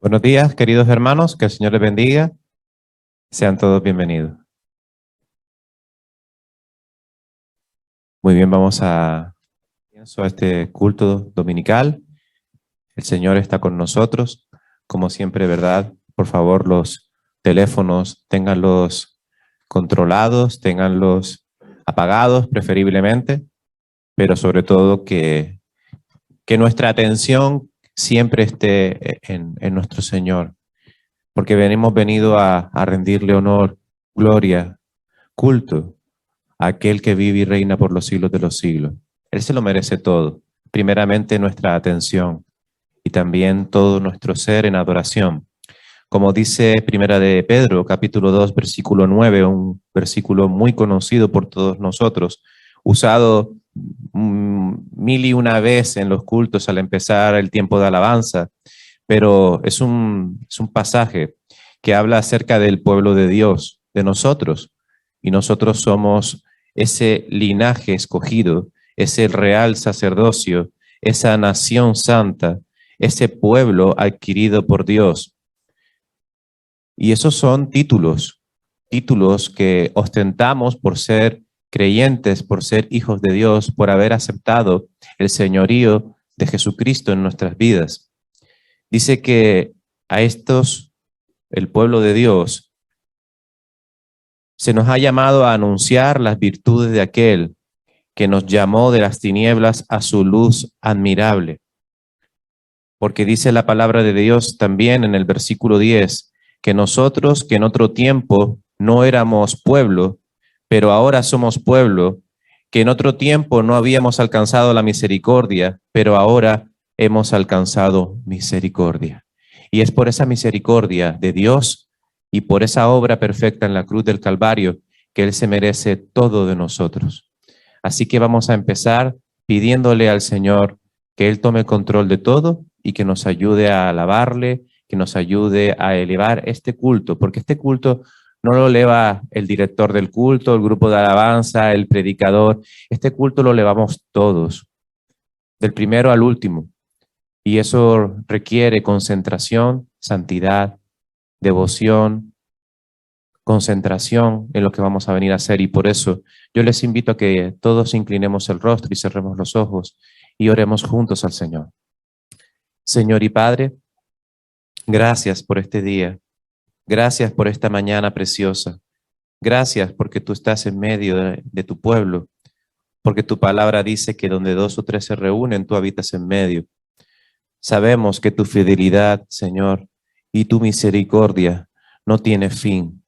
Buenos días, queridos hermanos, que el Señor les bendiga. Sean todos bienvenidos. Muy bien, vamos a este culto dominical. El Señor está con nosotros, como siempre, ¿verdad? Por favor, los teléfonos, ténganlos controlados, ténganlos apagados, preferiblemente, pero sobre todo que nuestra atención siempre esté en nuestro Señor, porque hemos venido a rendirle honor, gloria, culto a aquel que vive y reina por los siglos de los siglos. Él se lo merece todo, primeramente nuestra atención y también todo nuestro ser en adoración. Como dice Primera de Pedro, capítulo 2, versículo 9, un versículo muy conocido por todos nosotros, usado mil y una vez en los cultos al empezar el tiempo de alabanza, pero es un pasaje que habla acerca del pueblo de Dios, de nosotros, y nosotros somos ese linaje escogido, ese real sacerdocio, esa nación santa, ese pueblo adquirido por Dios. Y esos son títulos que ostentamos por ser creyentes, por ser hijos de Dios, por haber aceptado el señorío de Jesucristo en nuestras vidas. Dice que a estos, el pueblo de Dios, se nos ha llamado a anunciar las virtudes de aquel que nos llamó de las tinieblas a su luz admirable. Porque dice la palabra de Dios también en el versículo 10, que nosotros que en otro tiempo no éramos pueblo, pero ahora somos pueblo, que en otro tiempo no habíamos alcanzado la misericordia, pero ahora hemos alcanzado misericordia. Y es por esa misericordia de Dios y por esa obra perfecta en la cruz del Calvario que Él se merece todo de nosotros. Así que vamos a empezar pidiéndole al Señor que Él tome control de todo y que nos ayude a alabarle, que nos ayude a elevar este culto, porque este culto no lo eleva el director del culto, el grupo de alabanza, el predicador. Este culto lo elevamos todos, del primero al último. Y eso requiere concentración, santidad, devoción, concentración en lo que vamos a venir a hacer. Y por eso yo les invito a que todos inclinemos el rostro y cerremos los ojos y oremos juntos al Señor. Señor y Padre, gracias por este día. Gracias por esta mañana preciosa. Gracias porque tú estás en medio de tu pueblo, porque tu palabra dice que donde 2 o 3 se reúnen, tú habitas en medio. Sabemos que tu fidelidad, Señor, y tu misericordia no tiene fin.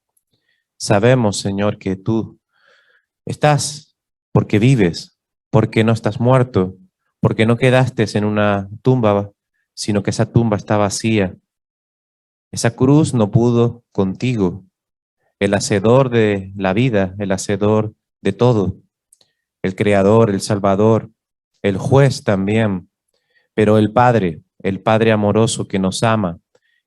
Sabemos, Señor, que tú estás porque vives, porque no estás muerto, porque no quedaste en una tumba, sino que esa tumba está vacía. Esa cruz no pudo contigo. El hacedor de la vida, el hacedor de todo, el creador, el salvador, el juez también, pero el Padre amoroso que nos ama,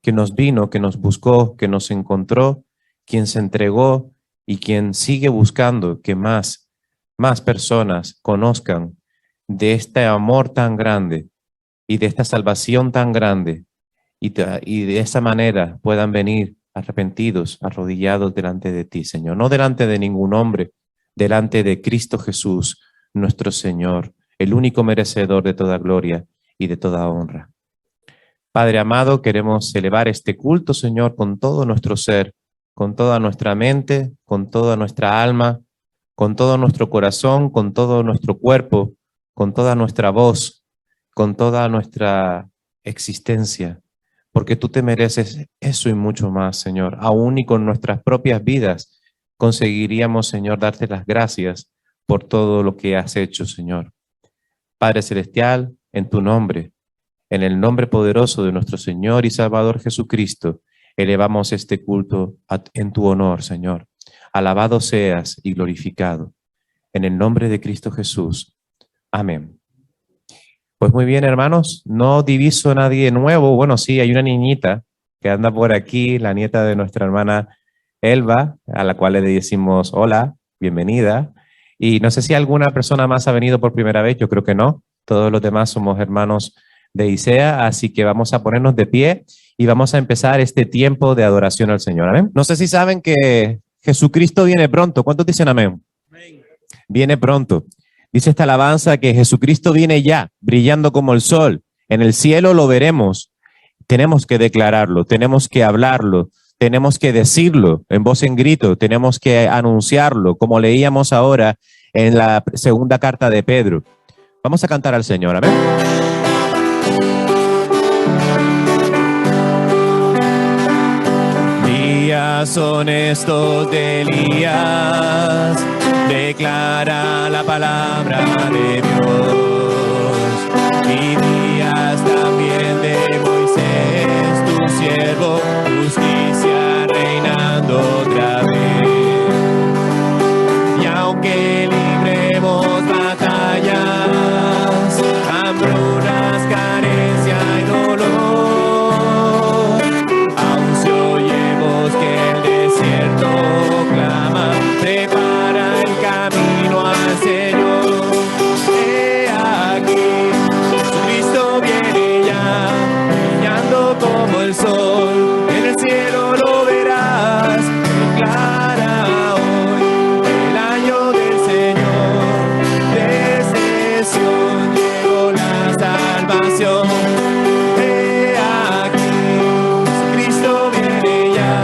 que nos vino, que nos buscó, que nos encontró, quien se entregó y quien sigue buscando que más personas conozcan de este amor tan grande y de esta salvación tan grande y de esa manera puedan venir arrepentidos, arrodillados delante de ti, Señor. No delante de ningún hombre, delante de Cristo Jesús, nuestro Señor, el único merecedor de toda gloria y de toda honra. Padre amado, queremos elevar este culto, Señor, con todo nuestro ser, con toda nuestra mente, con toda nuestra alma, con todo nuestro corazón, con todo nuestro cuerpo, con toda nuestra voz, con toda nuestra existencia. Porque tú te mereces eso y mucho más, Señor. Aún y con nuestras propias vidas conseguiríamos, Señor, darte las gracias por todo lo que has hecho, Señor. Padre Celestial, en tu nombre, en el nombre poderoso de nuestro Señor y Salvador Jesucristo, elevamos este culto en tu honor, Señor. Alabado seas y glorificado. En el nombre de Cristo Jesús. Amén. Pues muy bien, hermanos, no diviso a nadie nuevo. Bueno, sí, hay una niñita que anda por aquí, la nieta de nuestra hermana Elba, a la cual le decimos hola, bienvenida. Y no sé si alguna persona más ha venido por primera vez, yo creo que no. Todos los demás somos hermanos de ISEA, así que vamos a ponernos de pie y vamos a empezar este tiempo de adoración al Señor. Amén. No sé si saben que Jesucristo viene pronto. ¿Cuántos dicen amén? Amén. Viene pronto. Dice esta alabanza que Jesucristo viene ya, brillando como el sol. En el cielo lo veremos. Tenemos que declararlo, tenemos que hablarlo, tenemos que decirlo en voz en grito, tenemos que anunciarlo, como leíamos ahora en la segunda carta de Pedro. Vamos a cantar al Señor, amén. Días son estos de Elías, declara la palabra de Dios. Y días también de Moisés, tu siervo, justicia reinando otra vez. Y aunque libremos batallas, hambrunas, carencia y dolor, aún si oyemos que el desierto clama, prepara el camino al Señor. He aquí, Jesucristo viene ya, brillando como el sol, en el cielo lo verás, declara hoy el año del Señor, desde Sion llegó la salvación. He aquí, Jesucristo viene ya,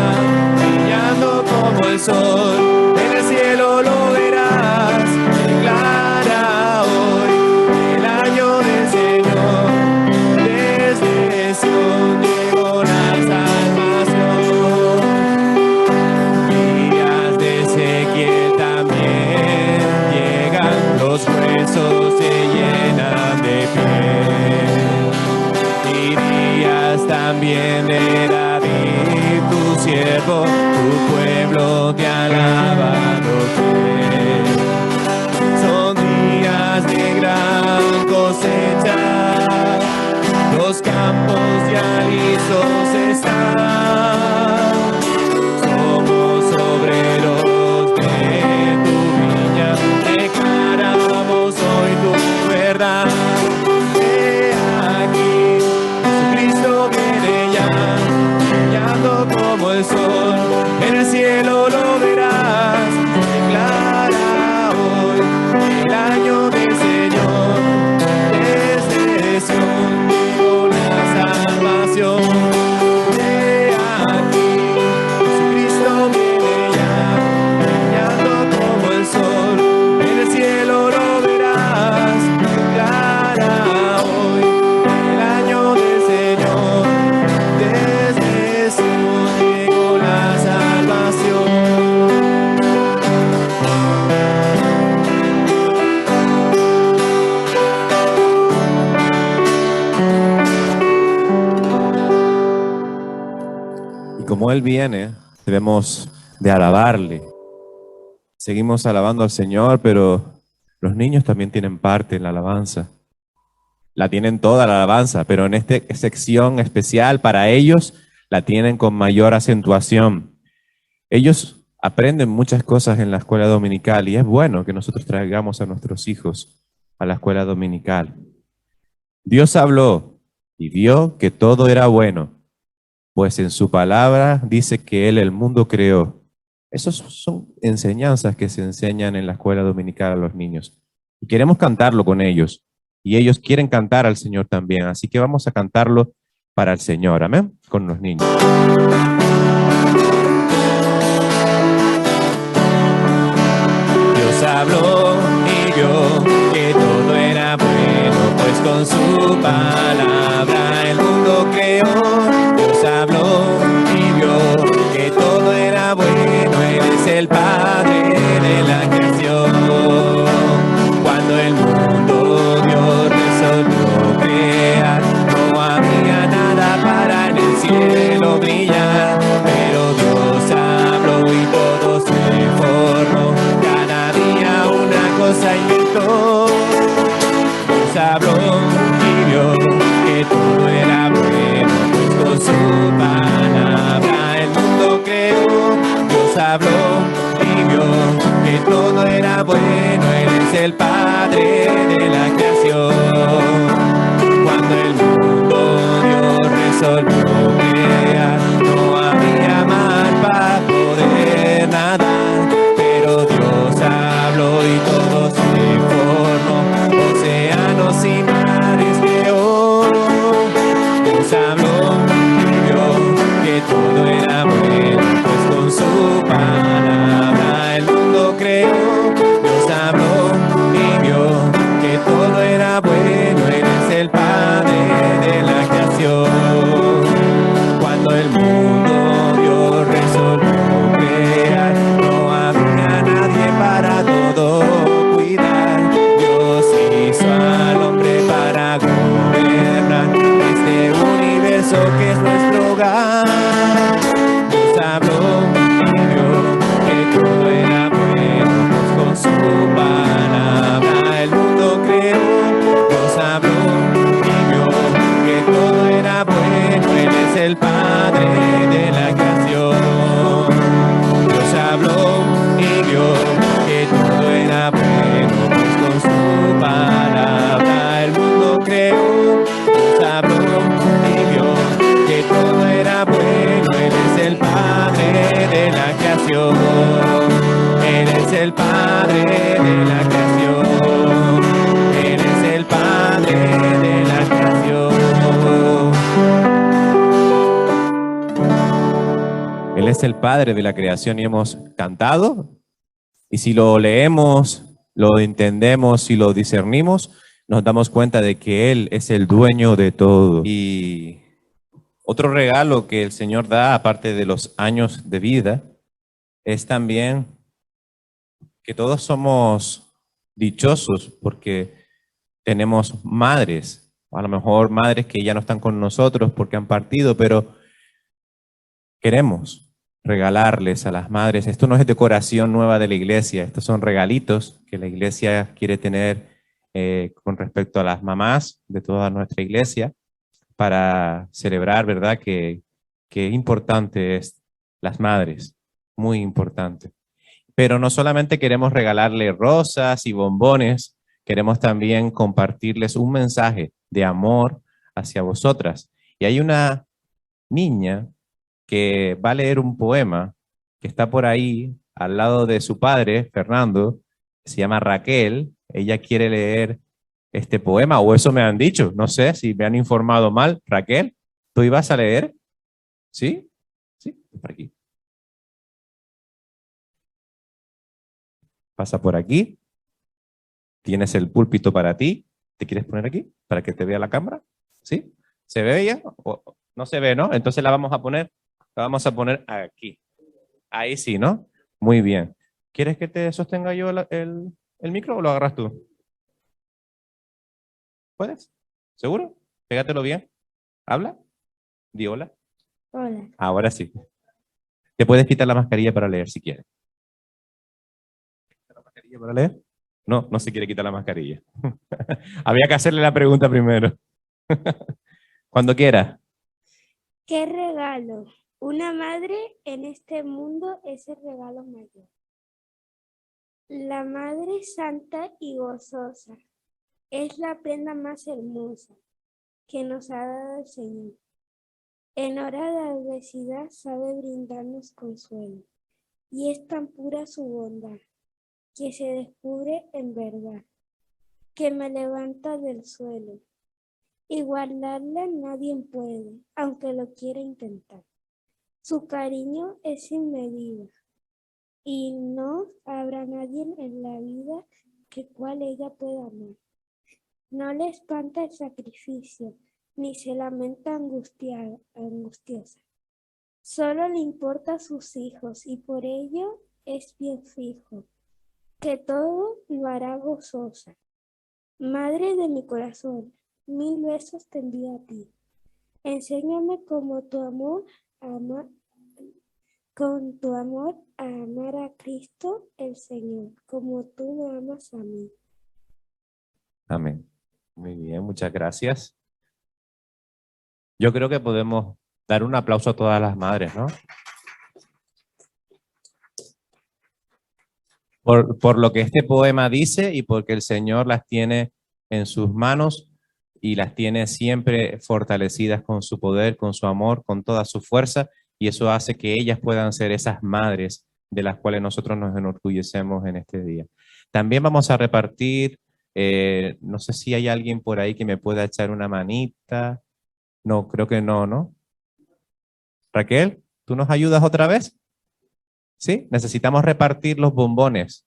brillando como el sol, en el cielo lo verás, declara hoy el año del Señor, desde Sion llegó la salvación. Días de Ezequiel también llegan, los huesos se llenan de piel. Y días también de David, tu siervo, tu pueblo te alaba doquier. Son días de gran cosecha, los campos ya listos están. Somos obreros de tu viña, declaramos hoy tu verdad. He aquí, Jesucristo viene ya, brillando como el sol, en el cielo lo verás, declara hoy el año del Señor, desde Sion llegó la salvación. He aquí, Jesucristo viene ya, brillando como el sol, en el cielo lo verás, declara hoy el año del Señor, desde Sion llegó la salvación. Y como Él viene, debemos de alabarle. Seguimos alabando al Señor, pero los niños también tienen parte en la alabanza. La tienen toda la alabanza, pero en esta sección especial para ellos la tienen con mayor acentuación. Ellos aprenden muchas cosas en la escuela dominical y es bueno que nosotros traigamos a nuestros hijos a la escuela dominical. Dios habló y vio que todo era bueno, pues en su palabra dice que Él el mundo creó. Esas son enseñanzas que se enseñan en la escuela dominical a los niños. Y queremos cantarlo con ellos. Y ellos quieren cantar al Señor también. Así que vamos a cantarlo para el Señor. Amén. Con los niños. Dios habló y vio que todo era bueno, pues con su palabra el mundo creó. Dios habló y vio que todo era bueno, Él es el Padre de la creación. Cuando el mundo Dios resolvió crear, no había nada para en el cielo brillar, pero Dios habló y todo se formó, cada día una cosa inventó. Dios habló y vio que todo era bueno, pues con su palabra el mundo creó. Dios habló y vio que todo era bueno, Él es el Padre de la creación. Cuando el mundo resolvió crear, no había mar para poder nadar, pero Dios habló y todo se formó, océanos y mares creó. Dios habló y vio que todo era bueno, pues con su palabra el mundo creó. Dios habló y vio que todo era bueno, Él es el Padre de la creación. Cuando el mundo Dios resolvió crear, no había nadie para todo cuidar. Dios hizo al hombre para gobernar este universo que es nuestro hogar. Dios habló y vio que todo era bueno, pues con su palabra el mundo creó. Dios habló y vio que todo era bueno, Él es el Padre de la creación. Dios habló y vio que todo era bueno, pues con su palabra el mundo creó. Dios habló y vio que todo era bueno, Él es el Padre de la creación. Él es el Padre de la creación. Él es el Padre de la creación. Él es el Padre de la creación y hemos cantado. Y si lo leemos, lo entendemos y lo discernimos, nos damos cuenta de que Él es el dueño de todo. Y otro regalo que el Señor da, aparte de los años de vida, es también que todos somos dichosos porque tenemos madres, a lo mejor madres que ya no están con nosotros porque han partido, pero queremos regalarles a las madres. Esto no es decoración nueva de la iglesia, estos son regalitos que la iglesia quiere tener con respecto a las mamás de toda nuestra iglesia para celebrar, ¿verdad? Que importante es las madres, muy importante. Pero no solamente queremos regalarle rosas y bombones, queremos también compartirles un mensaje de amor hacia vosotras. Y hay una niña que va a leer un poema que está por ahí al lado de su padre, Fernando, se llama Raquel. Ella quiere leer este poema, o eso me han dicho, no sé si me han informado mal. Raquel, ¿tú ibas a leer? ¿Sí? Sí, por aquí. Pasa por aquí. Tienes el púlpito para ti. ¿Te quieres poner aquí para que te vea la cámara? ¿Sí? ¿Se ve ya? ¿O no se ve, no? Entonces la vamos a poner aquí. Ahí sí, ¿no? Muy bien. ¿Quieres que te sostenga yo el micro o lo agarras tú? ¿Puedes? ¿Seguro? Pégatelo bien. ¿Habla? Di hola. Hola. Ahora sí. Te puedes quitar la mascarilla para leer si quieres. ¿La mascarilla para leer? No, no se quiere quitar la mascarilla. Había que hacerle la pregunta primero. Cuando quiera. ¿Qué regalo? Una madre en este mundo es el regalo mayor. La Madre Santa y Gozosa es la prenda más hermosa que nos ha dado el Señor. En hora de adversidad sabe brindarnos consuelo, y es tan pura su bondad que se descubre en verdad, que me levanta del suelo. Igualarla nadie puede, aunque lo quiera intentar. Su cariño es sin medida, y no habrá nadie en la vida que cual ella pueda amar. No le espanta el sacrificio, ni se lamenta angustiosa. Solo le importa a sus hijos, y por ello es bien fijo, que todo lo hará gozosa. Madre de mi corazón, 1000 besos te envío a ti. Enséñame con tu amor a amar a Cristo el Señor, como tú me amas a mí. Amén. Muy bien, muchas gracias. Yo creo que podemos dar un aplauso a todas las madres, ¿no? Por lo que este poema dice y porque el Señor las tiene en sus manos y las tiene siempre fortalecidas con su poder, con su amor, con toda su fuerza, y eso hace que ellas puedan ser esas madres de las cuales nosotros nos enorgullecemos en este día. También vamos a repartir, no sé si hay alguien por ahí que me pueda echar una manita. No, creo que no, ¿no? Raquel, ¿tú nos ayudas otra vez? ¿Sí? Necesitamos repartir los bombones.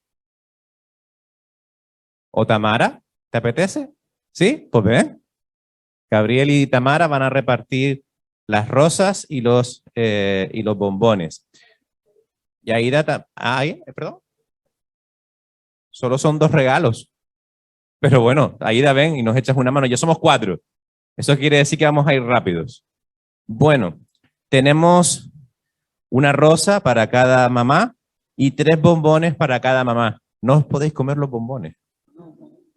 ¿O Tamara? ¿Te apetece? ¿Sí? Pues ven. Gabriel y Tamara van a repartir las rosas y los bombones. Y Aida, perdón. Solo son 2 regalos. Pero bueno, Aida, ven y nos echas una mano. Ya somos 4. Eso quiere decir que vamos a ir rápidos. Bueno, tenemos una rosa para cada mamá y 3 bombones para cada mamá. No os podéis comer los bombones.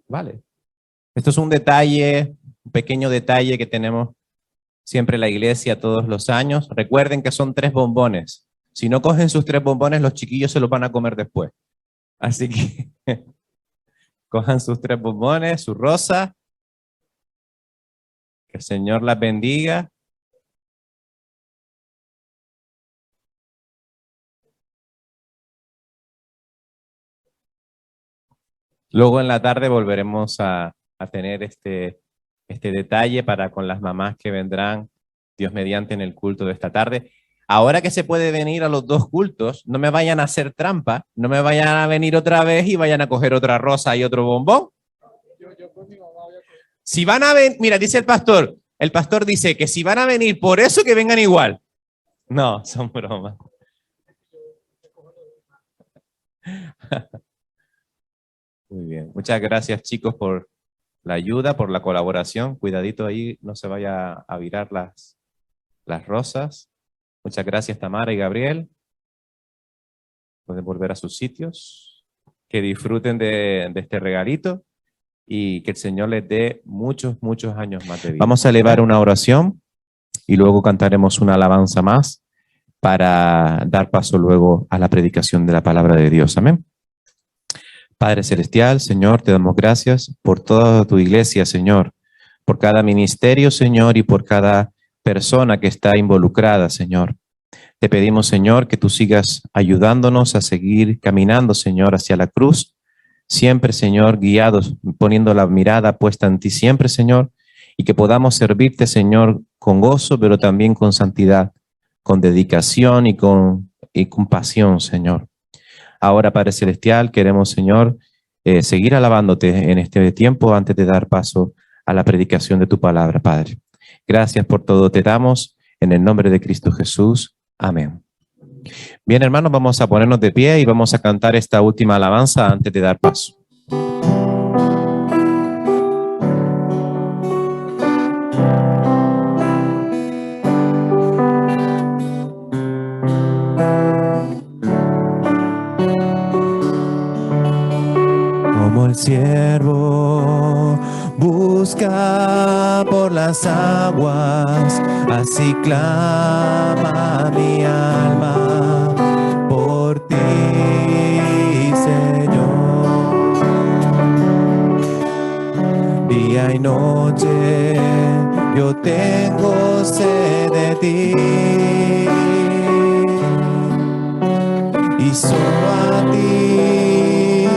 Vale. Esto es un detalle, un pequeño detalle que tenemos siempre en la iglesia todos los años. Recuerden que son 3 bombones. Si no cogen sus 3 bombones, los chiquillos se los van a comer después. Así que cojan sus 3 bombones, su rosa. Que el Señor las bendiga. Luego en la tarde volveremos a tener este detalle para con las mamás que vendrán, Dios mediante, en el culto de esta tarde. Ahora que se puede venir a los 2 cultos, no me vayan a hacer trampa, no me vayan a venir otra vez y vayan a coger otra rosa y otro bombón. Si van a venir, mira, dice el pastor dice que si van a venir por eso, que vengan igual. No, son bromas. Muy bien, muchas gracias chicos por la ayuda, por la colaboración. Cuidadito ahí, no se vaya a virar las rosas. Muchas gracias Tamara y Gabriel. Pueden volver a sus sitios. Que disfruten de este regalito y que el Señor les dé muchos, muchos años más de vida. Vamos a elevar una oración y luego cantaremos una alabanza más para dar paso luego a la predicación de la palabra de Dios. Amén. Padre Celestial, Señor, te damos gracias por toda tu iglesia, Señor, por cada ministerio, Señor, y por cada persona que está involucrada, Señor. Te pedimos, Señor, que tú sigas ayudándonos a seguir caminando, Señor, hacia la cruz, siempre, Señor, guiados, poniendo la mirada puesta en ti siempre, Señor, y que podamos servirte, Señor, con gozo, pero también con santidad, con dedicación y con pasión, Señor. Ahora, Padre Celestial, queremos, Señor, seguir alabándote en este tiempo antes de dar paso a la predicación de tu palabra, Padre. Gracias por todo te damos, en el nombre de Cristo Jesús. Amén. Bien, hermanos, vamos a ponernos de pie y vamos a cantar esta última alabanza antes de dar paso. Como el siervo busca por las aguas, así clama mi alma por ti, Señor. Día y noche yo tengo sed de ti, y solo a ti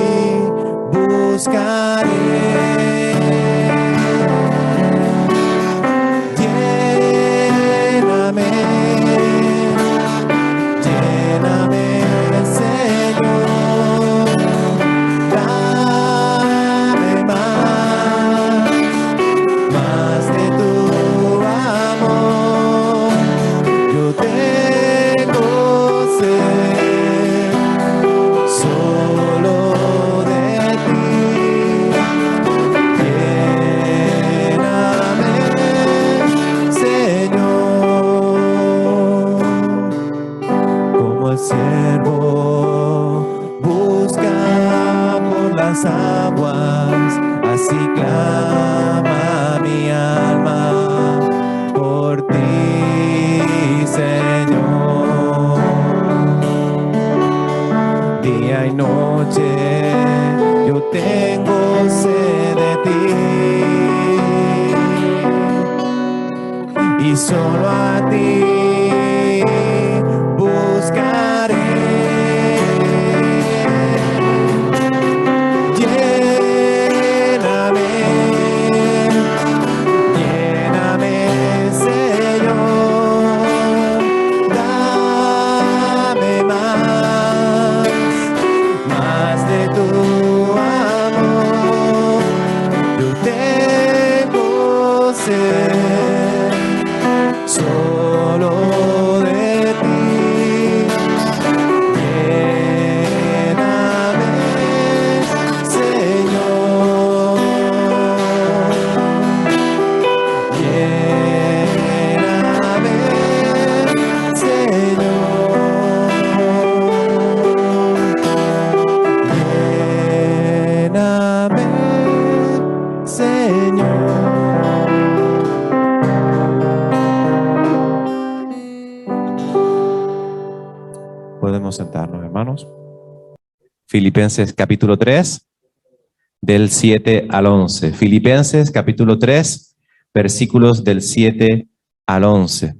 buscaré. Lléname, lléname, Señor. Dame más de tu amor. Yo tengo sed solo de ti. Lléname, Señor. Como el siervo busca por las aguas, así clama mi alma por ti, Señor. Día y noche yo tengo sed de ti. y solo a ti buscaré. Lléname, lléname, Señor, dame más de tu amor. Yo tengo sed solo de ti. Lléname, Señor. Lléname, Señor. Lléname, Señor. Podemos sentarnos, hermanos. Filipenses capítulo 3, del 7 al 11. Filipenses capítulo 3, versículos del 7 al 11.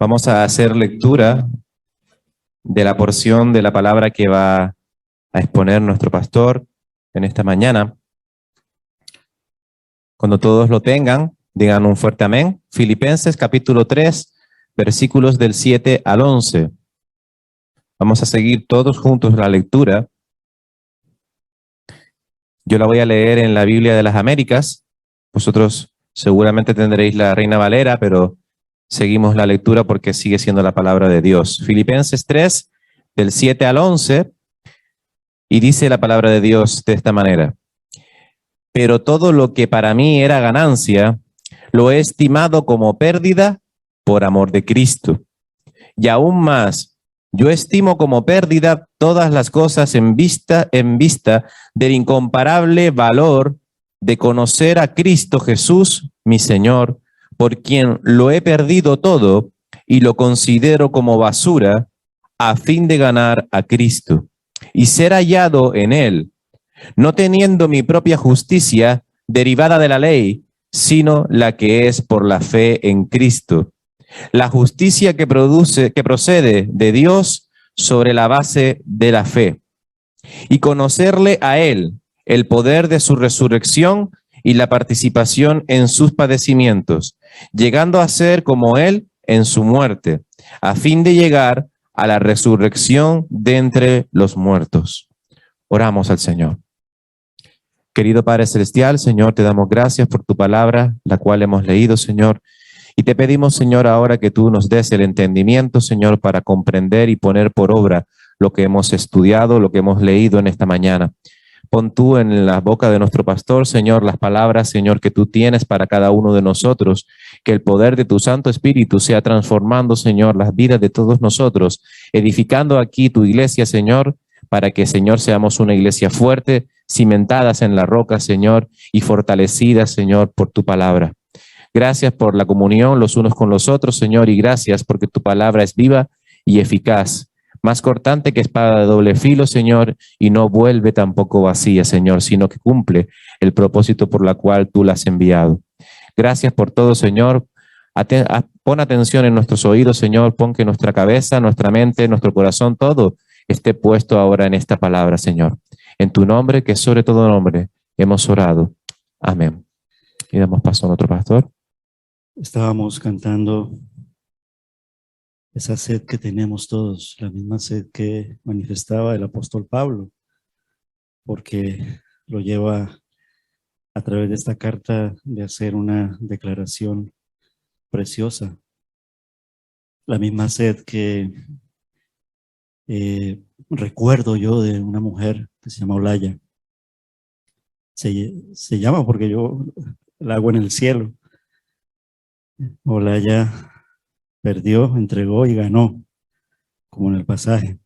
Vamos a hacer lectura de la porción de la palabra que va a exponer nuestro pastor en esta mañana. Cuando todos lo tengan, digan un fuerte amén. Filipenses capítulo 3, versículos del 7 al 11. Vamos a seguir todos juntos la lectura. Yo la voy a leer en la Biblia de las Américas. Vosotros seguramente tendréis la Reina Valera, pero seguimos la lectura porque sigue siendo la palabra de Dios. Filipenses 3, del 7 al 11, y dice la palabra de Dios de esta manera: pero todo lo que para mí era ganancia, lo he estimado como pérdida por amor de Cristo. Y aún más, yo estimo como pérdida todas las cosas en vista del incomparable valor de conocer a Cristo Jesús, mi Señor, por quien lo he perdido todo y lo considero como basura a fin de ganar a Cristo y ser hallado en él, no teniendo mi propia justicia derivada de la ley, sino la que es por la fe en Cristo, la justicia que procede de Dios sobre la base de la fe, y conocerle a él, el poder de su resurrección y la participación en sus padecimientos, llegando a ser como él en su muerte, a fin de llegar a la resurrección de entre los muertos. Oramos al Señor. Querido Padre Celestial, Señor, te damos gracias por tu palabra, la cual hemos leído, Señor. Y te pedimos, Señor, ahora que tú nos des el entendimiento, Señor, para comprender y poner por obra lo que hemos estudiado, lo que hemos leído en esta mañana. Pon tú en la boca de nuestro pastor, Señor, las palabras, Señor, que tú tienes para cada uno de nosotros. Que el poder de tu Santo Espíritu sea transformando, Señor, las vidas de todos nosotros, edificando aquí tu iglesia, Señor, para que, Señor, seamos una iglesia fuerte, cimentadas en la roca, Señor, y fortalecidas, Señor, por tu palabra. Gracias por la comunión los unos con los otros, Señor, y gracias porque tu palabra es viva y eficaz, más cortante que espada de doble filo, Señor, y no vuelve tampoco vacía, Señor, sino que cumple el propósito por la cual tú la has enviado. Gracias por todo, Señor. Pon atención en nuestros oídos, Señor, pon que nuestra cabeza, nuestra mente, nuestro corazón, todo esté puesto ahora en esta palabra, Señor. En tu nombre, que es sobre todo nombre, hemos orado. Amén. Y damos paso a nuestro pastor. Estábamos cantando esa sed que tenemos todos, la misma sed que manifestaba el apóstol Pablo, porque lo lleva a través de esta carta de hacer una declaración preciosa. La misma sed que recuerdo yo de una mujer que se llama Olaya. Se llama porque yo la hago en el cielo. Olaya perdió, entregó y ganó, como en el pasaje.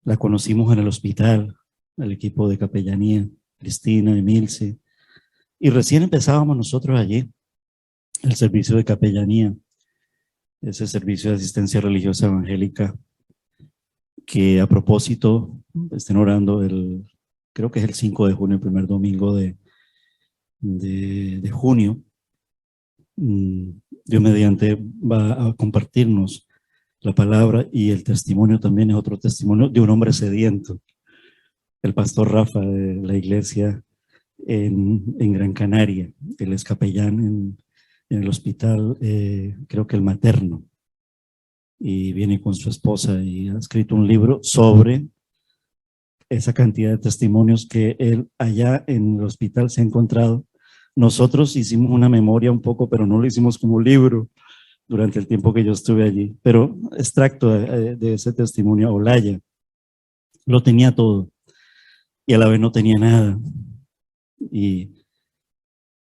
La conocimos en el hospital, el equipo de capellanía, Cristina, Emilce, y recién empezábamos nosotros allí, el servicio de capellanía, ese servicio de asistencia religiosa evangélica, que a propósito estén orando creo que es el 5 de junio, el primer domingo de de junio, Dios mediante va a compartirnos la palabra, y el testimonio también es otro testimonio de un hombre sediento. El pastor Rafa de la iglesia en Gran Canaria, él es capellán en el hospital, creo que el materno, y viene con su esposa y ha escrito un libro sobre esa cantidad de testimonios que él allá en el hospital se ha encontrado. Nosotros hicimos una memoria un poco, pero no lo hicimos como libro durante el tiempo que yo estuve allí, pero extracto de ese testimonio. Olaya lo tenía todo y a la vez no tenía nada, y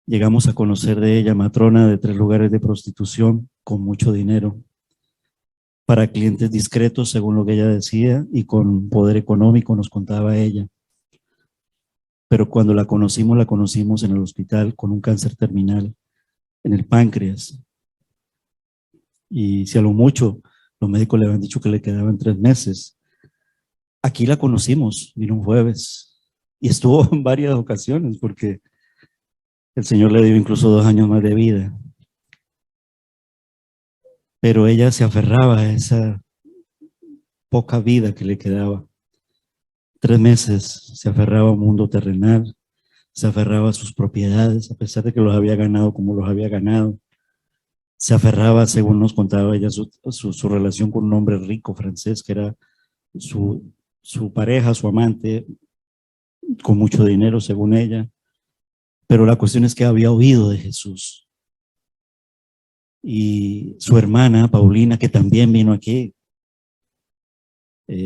llegamos a conocer de ella, matrona de 3 lugares de prostitución con mucho dinero para clientes discretos, según lo que ella decía, y con poder económico, nos contaba ella. Pero cuando la conocimos en el hospital con un cáncer terminal en el páncreas. Y si a lo mucho los médicos le habían dicho que le quedaban 3 meses. Aquí la conocimos, vino un jueves y estuvo en varias ocasiones porque el Señor le dio incluso 2 años más de vida. Pero ella se aferraba a esa poca vida que le quedaba. 3 meses se aferraba a un mundo terrenal, se aferraba a sus propiedades, a pesar de que los había ganado como los había ganado. Se aferraba, según nos contaba ella, su relación con un hombre rico francés, que era su pareja, su amante, con mucho dinero, según ella. Pero la cuestión es que había oído de Jesús. Y su hermana, Paulina, que también vino aquí,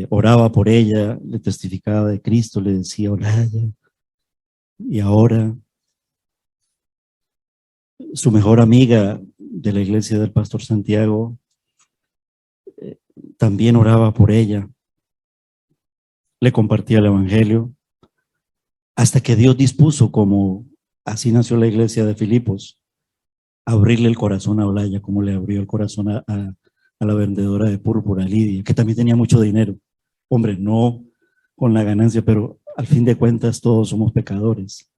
oraba por ella, le testificaba de Cristo, le decía, Olaya. Y ahora su mejor amiga de la iglesia del pastor Santiago también oraba por ella, le compartía el evangelio, hasta que Dios dispuso, como así nació la iglesia de Filipos, abrirle el corazón a Olaya, como le abrió el corazón a la vendedora de púrpura, Lidia, que también tenía mucho dinero. Hombre, no con la ganancia, pero al fin de cuentas todos somos pecadores.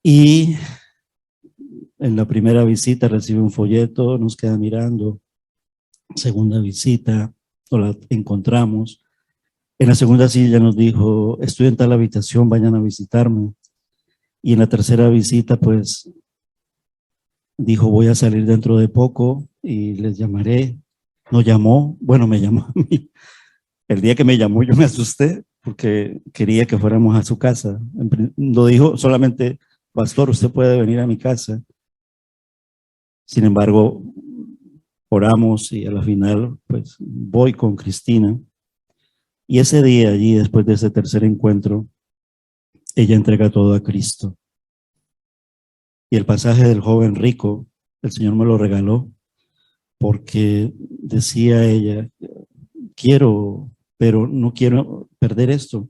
Y en la primera visita recibe un folleto, nos queda mirando. Segunda visita, nos la encontramos. En la segunda silla nos dijo, estoy en tal habitación, vayan a visitarme. Y en la tercera visita, pues, dijo, voy a salir dentro de poco y les llamaré. Nos llamó, bueno, me llamó a mí. El día que me llamó yo me asusté porque quería que fuéramos a su casa. Lo dijo solamente, pastor, usted puede venir a mi casa. Sin embargo, oramos y a la final, pues, voy con Cristina. Y ese día allí, después de ese tercer encuentro, ella entrega todo a Cristo. Y el pasaje del joven rico, el Señor me lo regaló, porque decía ella, quiero, pero no quiero perder esto.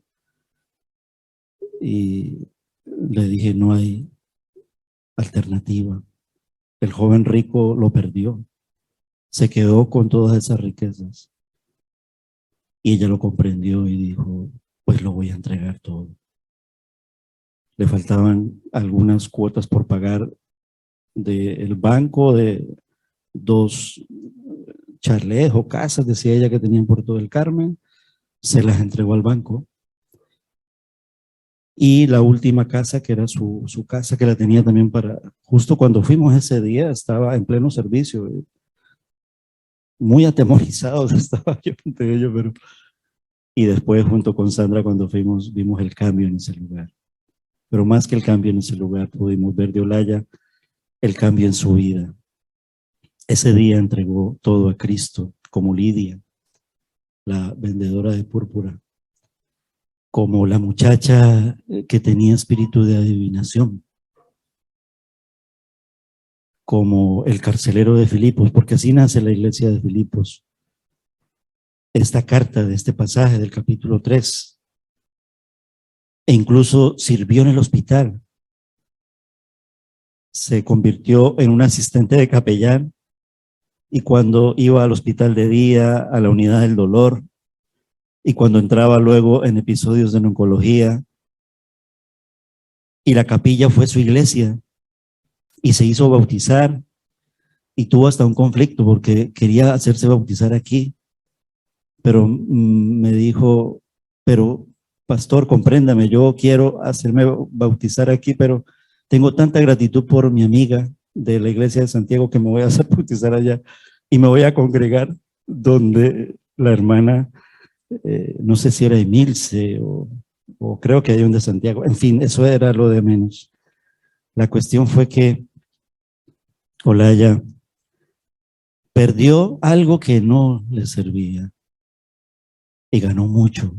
Y le dije, no hay alternativa. El joven rico lo perdió, se quedó con todas esas riquezas. Y ella lo comprendió y dijo, pues lo voy a entregar todo. Le faltaban algunas cuotas por pagar del banco, de 2 chalés o casas, decía ella, que tenían por todo el Carmen. Se las entregó al banco. Y la última casa, que era su casa, que la tenía también para, justo cuando fuimos ese día, estaba en pleno servicio. Muy atemorizado estaba yo ante ello, pero... Y después, junto con Sandra, cuando fuimos, vimos el cambio en ese lugar. Pero más que el cambio en ese lugar, pudimos ver de Olaya el cambio en su vida. Ese día entregó todo a Cristo, como Lidia, la vendedora de púrpura, como la muchacha que tenía espíritu de adivinación, como el carcelero de Filipos, porque así nace la iglesia de Filipos. Esta carta de este pasaje del capítulo 3, e incluso sirvió en el hospital. Se convirtió en un asistente de capellán, y cuando iba al hospital de día, a la unidad del dolor, y cuando entraba luego en episodios de oncología, y la capilla fue su iglesia y se hizo bautizar y tuvo hasta un conflicto porque quería hacerse bautizar aquí, pero me dijo, pero pastor, compréndame, yo quiero hacerme bautizar aquí, pero tengo tanta gratitud por mi amiga de la iglesia de Santiago que me voy a hacer bautizar allá y me voy a congregar donde la hermana, no sé si era Emilce o creo que hay un de Santiago, en fin, eso era lo de menos. La cuestión fue que Olaya perdió algo que no le servía y ganó mucho,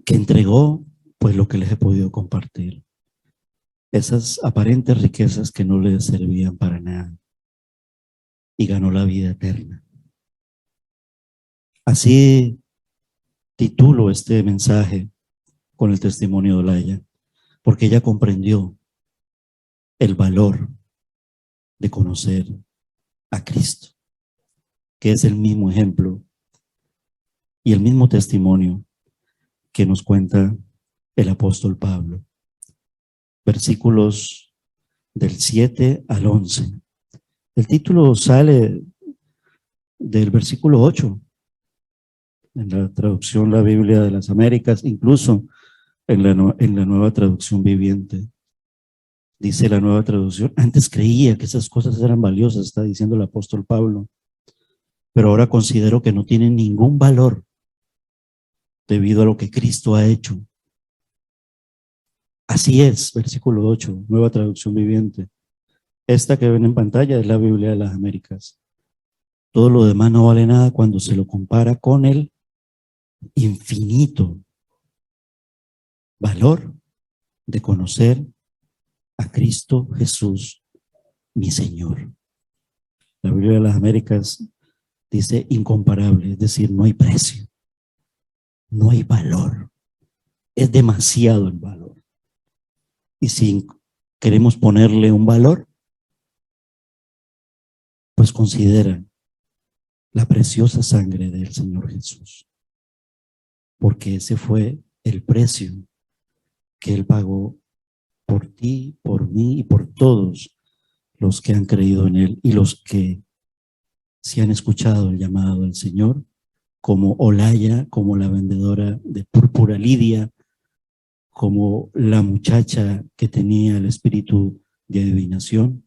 que entregó pues lo que les he podido compartir, esas aparentes riquezas que no le servían para nada, y ganó la vida eterna. Así titulo este mensaje con el testimonio de Olaya, porque ella comprendió el valor de conocer a Cristo, que es el mismo ejemplo y el mismo testimonio que nos cuenta el apóstol Pablo. Versículos del 7 al 11. El título sale del versículo 8, en la traducción La Biblia de las Américas, incluso en la nueva traducción viviente. Dice la nueva traducción, antes creía que esas cosas eran valiosas, está diciendo el apóstol Pablo, pero ahora considero que no tienen ningún valor debido a lo que Cristo ha hecho. Así es, versículo 8, nueva traducción viviente. Esta que ven en pantalla es la Biblia de las Américas. Todo lo demás no vale nada cuando se lo compara con el infinito valor de conocer a Cristo Jesús, mi Señor. La Biblia de las Américas dice incomparable, es decir, no hay precio, no hay valor, es demasiado el valor. Y si queremos ponerle un valor, pues considera la preciosa sangre del Señor Jesús, porque ese fue el precio que Él pagó por ti, por mí y por todos los que han creído en Él y los que si han escuchado el llamado del Señor, como Olaya, como la vendedora de púrpura Lidia, como la muchacha que tenía el espíritu de adivinación,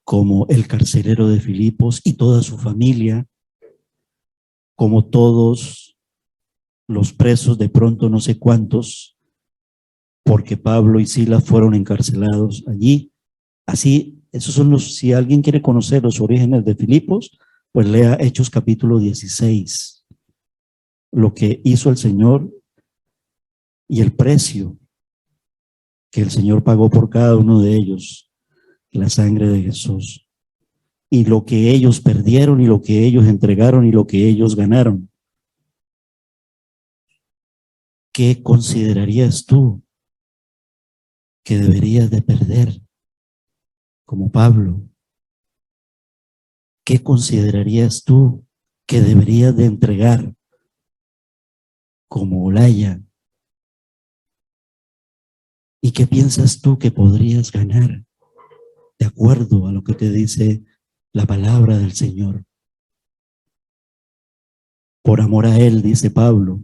como el carcelero de Filipos y toda su familia, como todos los presos, de pronto no sé cuántos, porque Pablo y Silas fueron encarcelados allí. Así, esos son los, si alguien quiere conocer los orígenes de Filipos, pues lea Hechos capítulo 16, lo que hizo el Señor y el precio que el Señor pagó por cada uno de ellos, la sangre de Jesús, y lo que ellos perdieron y lo que ellos entregaron y lo que ellos ganaron. ¿Qué considerarías tú que deberías de perder como Pablo? ¿Qué considerarías tú que deberías de entregar como Olaya? ¿Y qué piensas tú que podrías ganar de acuerdo a lo que te dice la palabra del Señor? Por amor a Él, dice Pablo,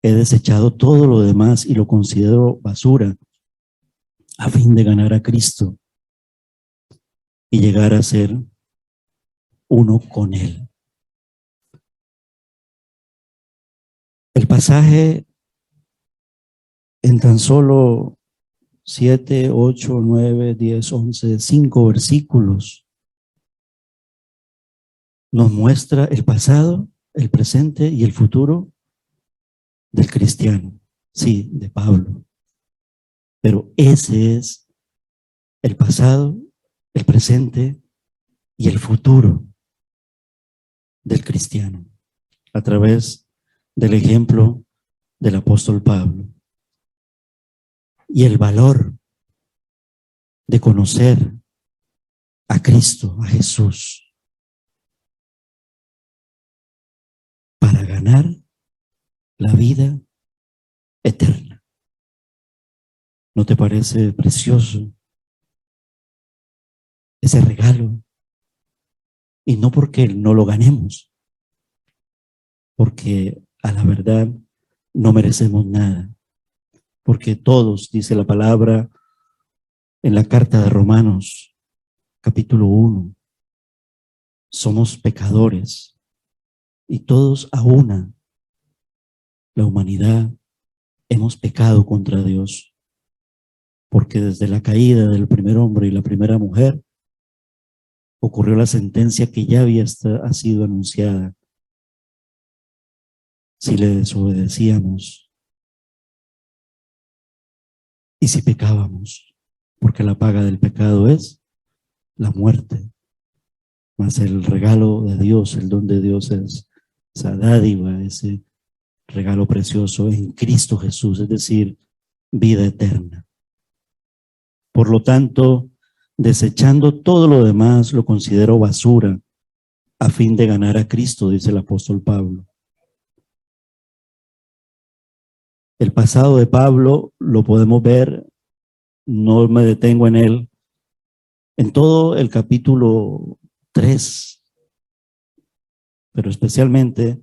he desechado todo lo demás y lo considero basura a fin de ganar a Cristo y llegar a ser uno con Él. El pasaje en tan solo 7, 8, 9, 10, 11, 5 versículos nos muestra el pasado, el presente y el futuro del cristiano, sí, de Pablo. Pero ese es el pasado, el presente y el futuro del cristiano a través del ejemplo del apóstol Pablo. Y el valor de conocer a Cristo, a Jesús, para ganar la vida eterna. ¿No te parece precioso ese regalo? Y no porque no lo ganemos, porque a la verdad no merecemos nada, porque todos, dice la palabra en la carta de Romanos, capítulo 1, somos pecadores y todos a una, la humanidad, hemos pecado contra Dios, porque desde la caída del primer hombre y la primera mujer ocurrió la sentencia que ya había sido anunciada. Si le desobedecíamos y si pecábamos, porque la paga del pecado es la muerte, mas el regalo de Dios, el don de Dios es esa dádiva, ese regalo precioso en Cristo Jesús, es decir, vida eterna. Por lo tanto, desechando todo lo demás, lo considero basura a fin de ganar a Cristo, dice el apóstol Pablo. El pasado de Pablo lo podemos ver, no me detengo en él, en todo el capítulo 3, pero especialmente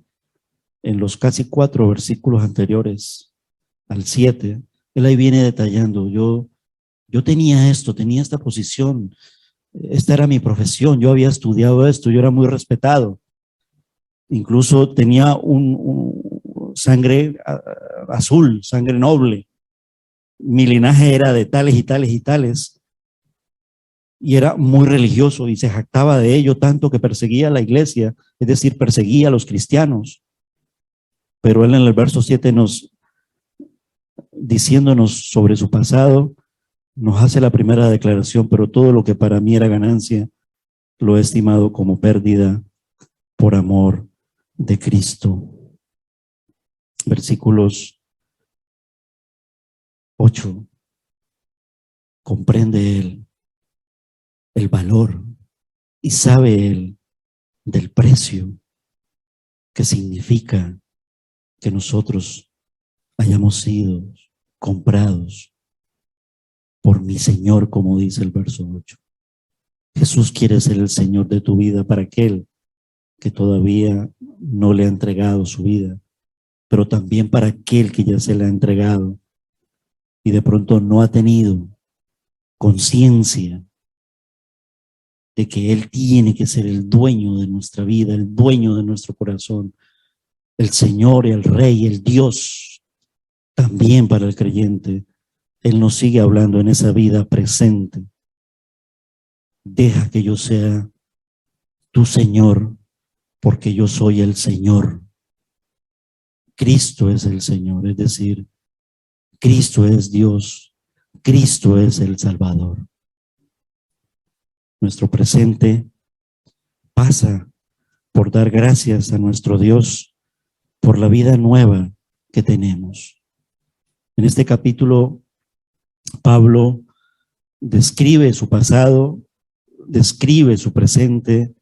en los casi 4 versículos anteriores al 7, él ahí viene detallando, yo tenía esto, tenía esta posición, esta era mi profesión, yo había estudiado esto, yo era muy respetado, incluso tenía un sangre azul, sangre noble, mi linaje era de tales y tales y tales, y era muy religioso y se jactaba de ello tanto que perseguía a la iglesia, es decir, perseguía a los cristianos. Pero él en el verso 7 diciéndonos sobre su pasado, nos hace la primera declaración, pero todo lo que para mí era ganancia, lo he estimado como pérdida por amor de Cristo. Versículos 8. Comprende él el valor y sabe él del precio que significa que nosotros hayamos sido comprados por mi Señor, como dice el verso 8. Jesús quiere ser el Señor de tu vida para aquel que todavía no le ha entregado su vida, pero también para aquel que ya se le ha entregado y de pronto no ha tenido conciencia de que Él tiene que ser el dueño de nuestra vida, el dueño de nuestro corazón, el Señor, el Rey, el Dios, también para el creyente. Él nos sigue hablando en esa vida presente. Deja que yo sea tu Señor, porque yo soy el Señor. Cristo es el Señor, es decir, Cristo es Dios, Cristo es el Salvador. Nuestro presente pasa por dar gracias a nuestro Dios por la vida nueva que tenemos. En este capítulo, Pablo describe su pasado, describe su presente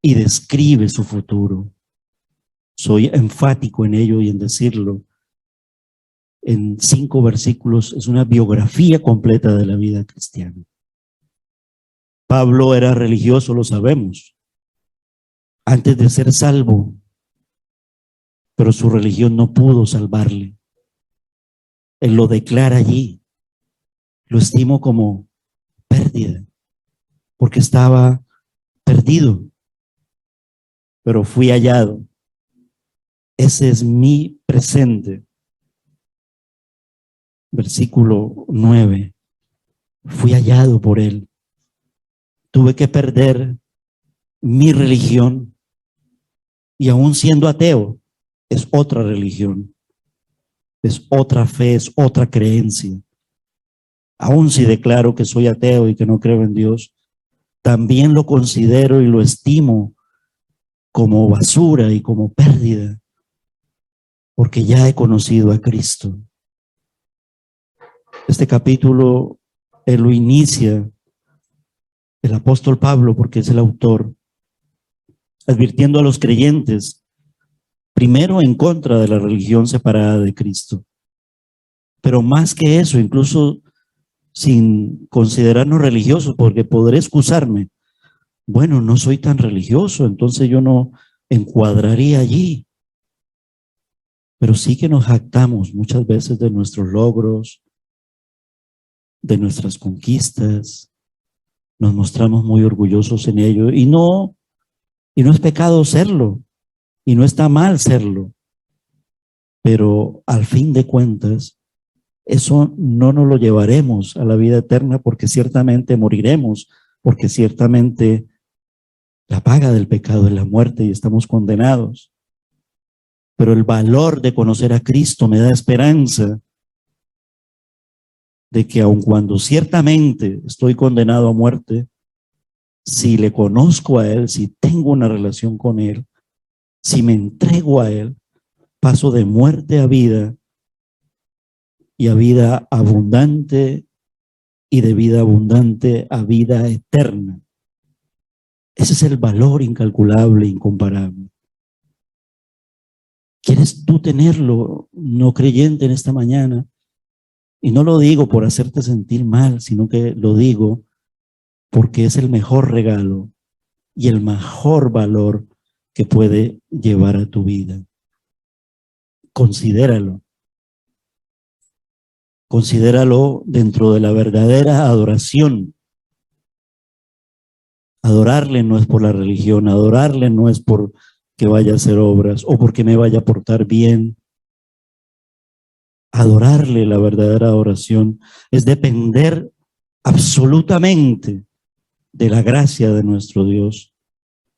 y describe su futuro. Soy enfático en ello y en decirlo. En 5 versículos es una biografía completa de la vida cristiana. Pablo era religioso, lo sabemos, antes de ser salvo, pero su religión no pudo salvarle. Él lo declara allí, lo estimo como pérdida, porque estaba perdido, pero fui hallado. Ese es mi presente. Versículo 9, fui hallado por él. Tuve que perder mi religión y aún siendo ateo, es otra religión, es otra fe, es otra creencia. Aún si declaro que soy ateo y que no creo en Dios, también lo considero y lo estimo como basura y como pérdida, porque ya he conocido a Cristo. Este capítulo, él lo inicia el apóstol Pablo, porque es el autor, advirtiendo a los creyentes, primero en contra de la religión separada de Cristo, pero más que eso, incluso sin considerarnos religiosos, porque podré excusarme. Bueno, no soy tan religioso, entonces yo no encuadraría allí. Pero sí que nos jactamos muchas veces de nuestros logros, de nuestras conquistas, nos mostramos muy orgullosos en ello y no es pecado serlo y no está mal serlo, pero al fin de cuentas eso no nos lo llevaremos a la vida eterna, porque ciertamente moriremos, porque ciertamente la paga del pecado es la muerte y estamos condenados. Pero el valor de conocer a Cristo me da esperanza de que aun cuando ciertamente estoy condenado a muerte, si le conozco a Él, si tengo una relación con Él, si me entrego a Él, paso de muerte a vida y a vida abundante y de vida abundante a vida eterna. Ese es el valor incalculable, incomparable. ¿Quieres tú tenerlo, no creyente, en esta mañana? Y no lo digo por hacerte sentir mal, sino que lo digo porque es el mejor regalo y el mejor valor que puede llevar a tu vida. Considéralo. Considéralo dentro de la verdadera adoración. Adorarle no es por la religión, adorarle no es por que vaya a hacer obras o porque me vaya a portar bien. Adorarle, la verdadera adoración, es depender absolutamente de la gracia de nuestro Dios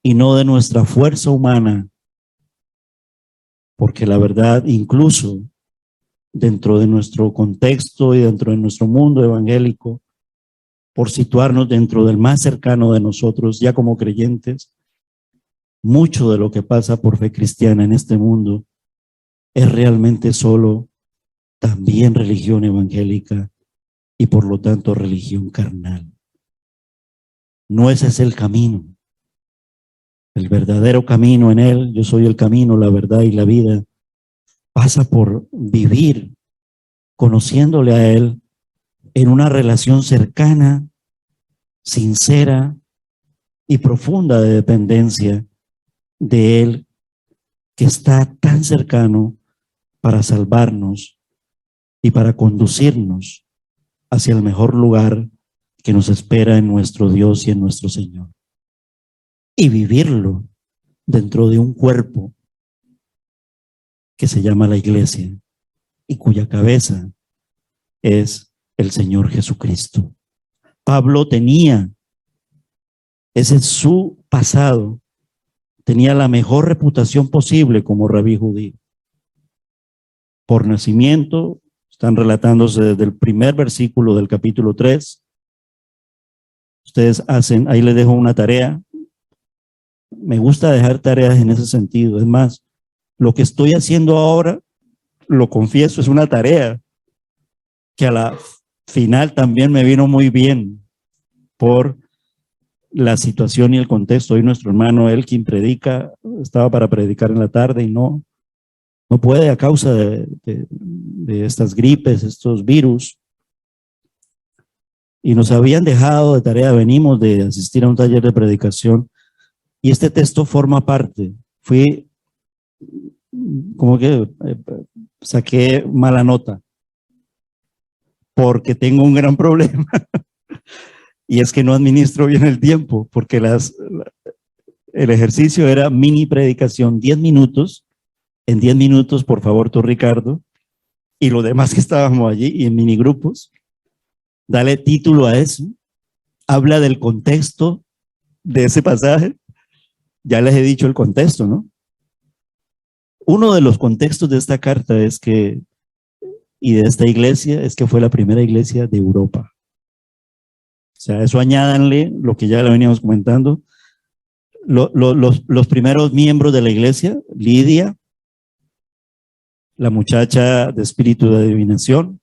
y no de nuestra fuerza humana, porque la verdad, incluso dentro de nuestro contexto y dentro de nuestro mundo evangélico, por situarnos dentro del más cercano de nosotros, ya como creyentes, mucho de lo que pasa por fe cristiana en este mundo es realmente solo también religión evangélica y por lo tanto religión carnal. No ese es el camino. El verdadero camino en Él, yo soy el camino, la verdad y la vida, pasa por vivir conociéndole a Él en una relación cercana, sincera y profunda de dependencia de Él, que está tan cercano para salvarnos y para conducirnos hacia el mejor lugar que nos espera en nuestro Dios y en nuestro Señor. Y vivirlo dentro de un cuerpo que se llama la iglesia y cuya cabeza es el Señor Jesucristo. Pablo tenía, ese es su pasado, tenía la mejor reputación posible como rabí judío. Por nacimiento, están relatándose desde el primer versículo del capítulo 3. Ustedes hacen, ahí les dejo una tarea. Me gusta dejar tareas en ese sentido. Es más, lo que estoy haciendo ahora, lo confieso, es una tarea que a la final también me vino muy bien por la situación y el contexto. Hoy nuestro hermano Elkin predica, estaba para predicar en la tarde y no puede a causa de estas gripes, estos virus. Y nos habían dejado de tarea, venimos de asistir a un taller de predicación y este texto forma parte. Fui como que saqué mala nota porque tengo un gran problema y es que no administro bien el tiempo, porque el ejercicio era mini predicación, 10 minutos. En 10 minutos, por favor, tú, Ricardo, y los demás que estábamos allí y en mini grupos, dale título a eso. Habla del contexto de ese pasaje. Ya les he dicho el contexto, ¿no? Uno de los contextos de esta carta es que, y de esta iglesia, es que fue la primera iglesia de Europa. O sea, eso añádanle lo que ya le veníamos comentando. Los primeros miembros de la iglesia, Lidia, la muchacha de espíritu de adivinación,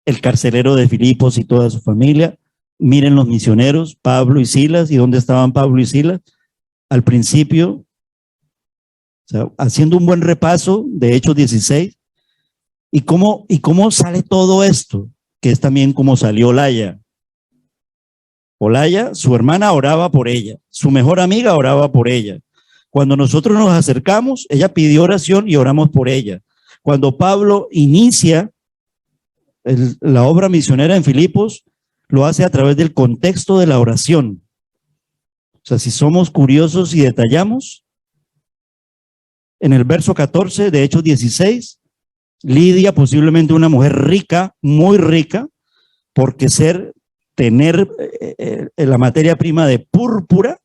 el carcelero de Filipos y toda su familia. Miren los misioneros, Pablo y Silas. ¿Y dónde estaban Pablo y Silas? Al principio, o sea, haciendo un buen repaso de Hechos 16. ¿Y cómo sale todo esto? que es también como salió Olaya. Olaya, su hermana oraba por ella, su mejor amiga oraba por ella. Cuando nosotros nos acercamos, ella pidió oración y oramos por ella. Cuando Pablo inicia la obra misionera en Filipos, lo hace a través del contexto de la oración. O sea, si somos curiosos y detallamos, en el verso 14 de Hechos 16, Lidia, posiblemente una mujer rica, muy rica, porque tener la materia prima de púrpura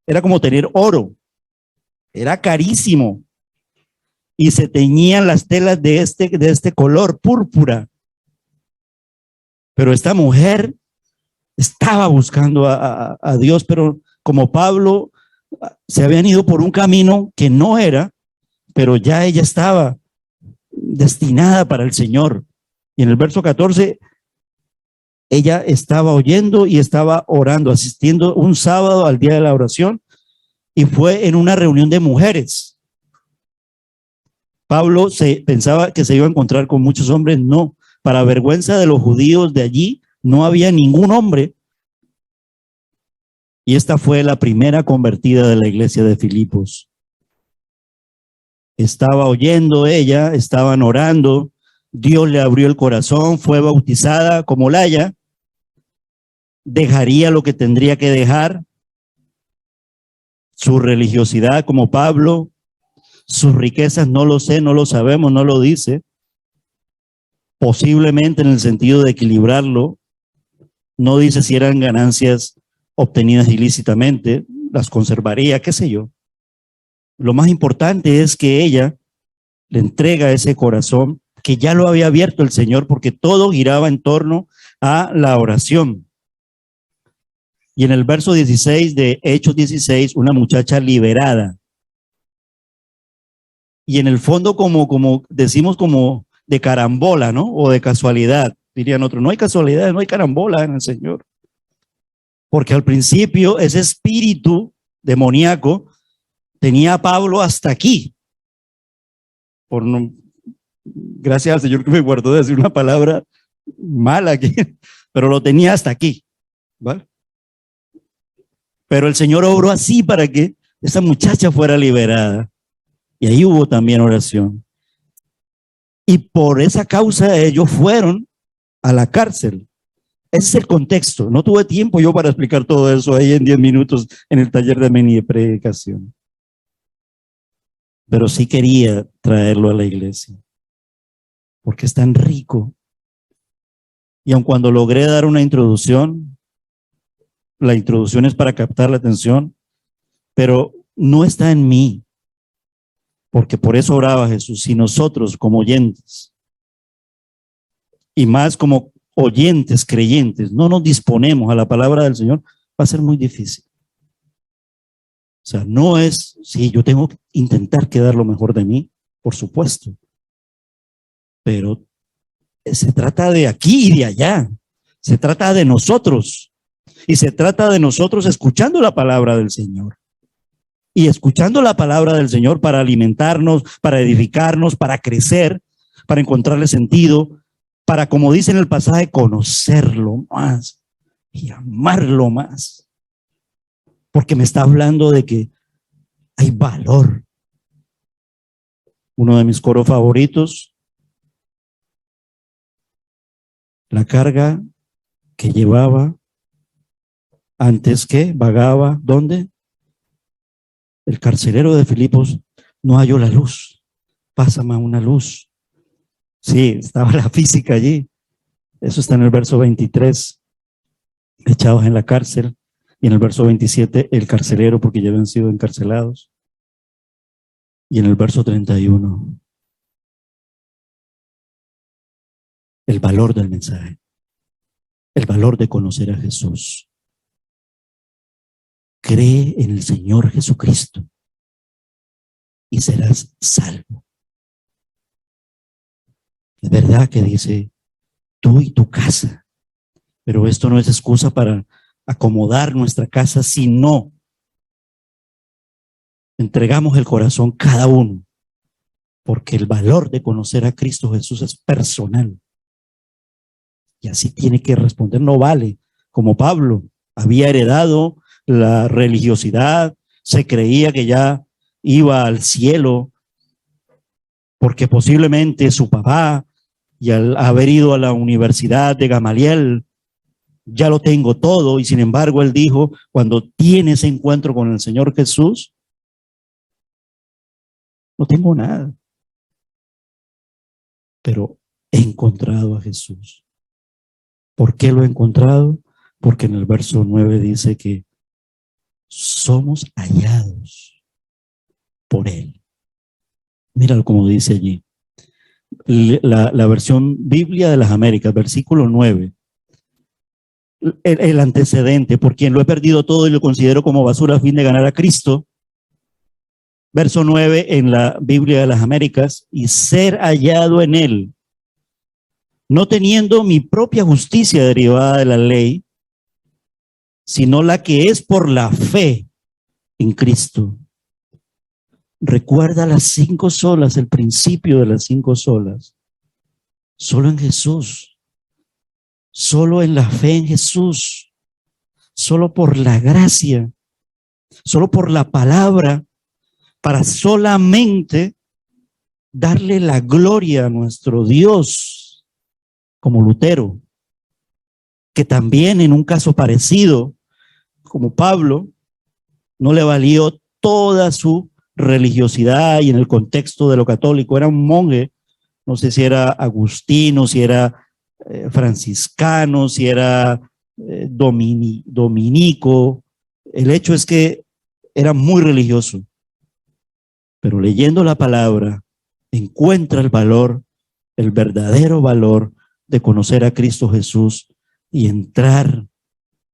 era como tener oro, era carísimo, y se teñían las telas de este color, púrpura. Pero esta mujer estaba buscando a Dios, pero como Pablo se habían ido por un camino que no era, pero ya ella estaba destinada para el Señor. Y en el verso 14, ella estaba oyendo y estaba orando, asistiendo un sábado al día de la oración, y fue en una reunión de mujeres. Pablo pensaba que se iba a encontrar con muchos hombres. No, para vergüenza de los judíos de allí, no había ningún hombre. Y esta fue la primera convertida de la iglesia de Filipos. Estaba oyendo ella, estaban orando, Dios le abrió el corazón, fue bautizada como Olaya, dejaría lo que tendría que dejar, su religiosidad como Pablo, sus riquezas no lo sé, no lo sabemos, no lo dice, posiblemente en el sentido de equilibrarlo, no dice si eran ganancias obtenidas ilícitamente, las conservaría, qué sé yo. Lo más importante es que ella le entrega ese corazón que ya lo había abierto el Señor, porque todo giraba en torno a la oración. Y en el verso 16 de Hechos 16, una muchacha liberada. Y en el fondo como decimos, como de carambola, ¿no? O de casualidad, dirían otros. No hay casualidad, no hay carambola en el Señor. Porque al principio ese espíritu demoníaco tenía a Pablo hasta aquí. Gracias al Señor que me guardó de decir una palabra mala aquí, pero lo tenía hasta aquí, ¿vale? Pero el Señor obró así para que esa muchacha fuera liberada. Y ahí hubo también oración. Y por esa causa ellos fueron a la cárcel. Ese es el contexto. No tuve tiempo yo para explicar todo eso ahí en 10 minutos en el taller de mini predicación. Pero sí quería traerlo a la iglesia, porque es tan rico. Y aun cuando logré dar una introducción, la introducción es para captar la atención, pero no está en mí, porque por eso oraba Jesús. Si nosotros como oyentes, y más como oyentes creyentes, no nos disponemos a la palabra del Señor, va a ser muy difícil. O sea, no es, sí, yo tengo que intentar que dar lo mejor de mí, por supuesto, pero se trata de aquí y de allá, se trata de nosotros, y se trata de nosotros escuchando la palabra del Señor, y escuchando la palabra del Señor para alimentarnos, para edificarnos, para crecer, para encontrarle sentido, para, como dice en el pasaje, conocerlo más y amarlo más. Porque me está hablando de que hay valor. Uno de mis coros favoritos, la carga que llevaba antes que vagaba, ¿dónde? El carcelero de Filipos no halló la luz. Pásame una luz. Sí, estaba la física allí. Eso está en el verso 23. Echados en la cárcel. Y en el verso 27, el carcelero, porque ya habían sido encarcelados. Y en el verso 31, el valor del mensaje, el valor de conocer a Jesús. Cree en el Señor Jesucristo y serás salvo. Es verdad que dice, tú y tu casa, pero esto no es excusa para acomodar nuestra casa, sino entregamos el corazón cada uno, porque el valor de conocer a Cristo Jesús es personal. Y así tiene que responder, no vale. Como Pablo había heredado la religiosidad, se creía que ya iba al cielo, porque posiblemente su papá, y al haber ido a la universidad de Gamaliel, ya lo tengo todo. Y sin embargo, él dijo, cuando tiene ese encuentro con el Señor Jesús, no tengo nada, pero he encontrado a Jesús. ¿Por qué lo he encontrado? Porque en el verso 9 dice que somos hallados por Él. Míralo como dice allí. La versión Biblia de las Américas, versículo 9. El antecedente, por quien lo he perdido todo y lo considero como basura a fin de ganar a Cristo. Verso 9 en la Biblia de las Américas, y ser hallado en Él, no teniendo mi propia justicia derivada de la ley, sino la que es por la fe en Cristo. Recuerda las 5 solas, el principio de las 5 solas. Solo en Jesús, solo en la fe en Jesús, solo por la gracia, solo por la palabra, para solamente darle la gloria a nuestro Dios, como Lutero, que también en un caso parecido, como Pablo, no le valió toda su religiosidad y en el contexto de lo católico, era un monje, no sé si era agustino, si era franciscano, si era dominico. El hecho es que era muy religioso, pero leyendo la palabra encuentra el valor, el verdadero valor de conocer a Cristo Jesús y entrar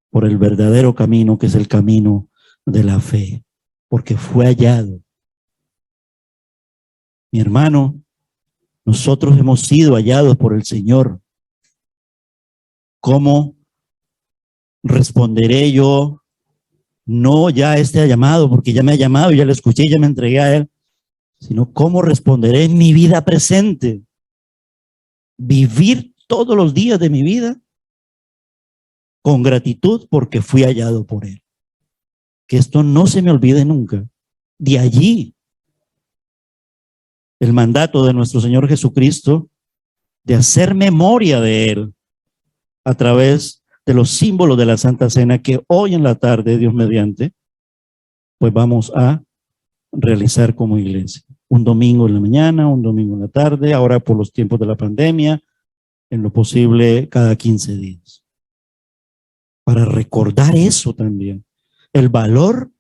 por el verdadero camino, que es el camino de la fe, porque fue hallado. Mi hermano, nosotros hemos sido hallados por el Señor. ¿Cómo responderé yo? No ya este llamado, porque ya me ha llamado, ya lo escuché, ya me entregué a Él, sino cómo responderé en mi vida presente. Vivir todos los días de mi vida con gratitud porque fui hallado por Él. Que esto no se me olvide nunca. De allí el mandato de nuestro Señor Jesucristo de hacer memoria de Él a través de los símbolos de la Santa Cena, que hoy en la tarde, Dios mediante, pues vamos a realizar como iglesia. Un domingo en la mañana, un domingo en la tarde, ahora por los tiempos de la pandemia, en lo posible cada 15 días. Para recordar eso también, el valor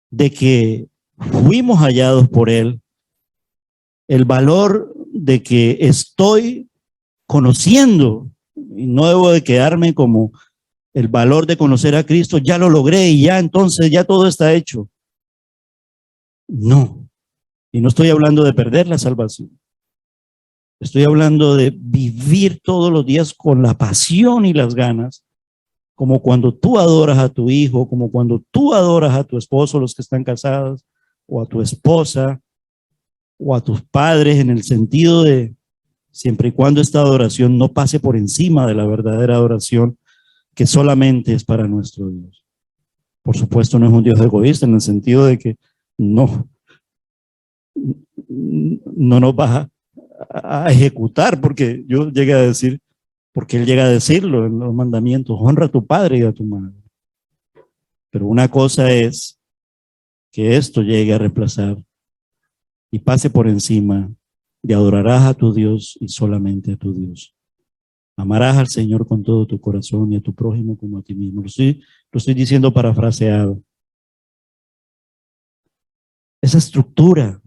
de que fuimos hallados por Él, el valor de que estoy conociendo, y no debo de quedarme como el valor de conocer a Cristo, ya lo logré y ya entonces ya todo está hecho. No, y no estoy hablando de perder la salvación. Estoy hablando de vivir todos los días con la pasión y las ganas, como cuando tú adoras a tu hijo, como cuando tú adoras a tu esposo, los que están casados, o a tu esposa, o a tus padres, en el sentido de siempre y cuando esta adoración no pase por encima de la verdadera adoración que solamente es para nuestro Dios. Por supuesto, no es un Dios egoísta en el sentido de que no nos va a ejecutar, porque yo llegué a decir, porque Él llega a decirlo en los mandamientos, honra a tu padre y a tu madre. Pero una cosa es que esto llegue a reemplazar y pase por encima de adorarás a tu Dios y solamente a tu Dios. Amarás al Señor con todo tu corazón y a tu prójimo como a ti mismo. Lo estoy diciendo parafraseado. Esa estructura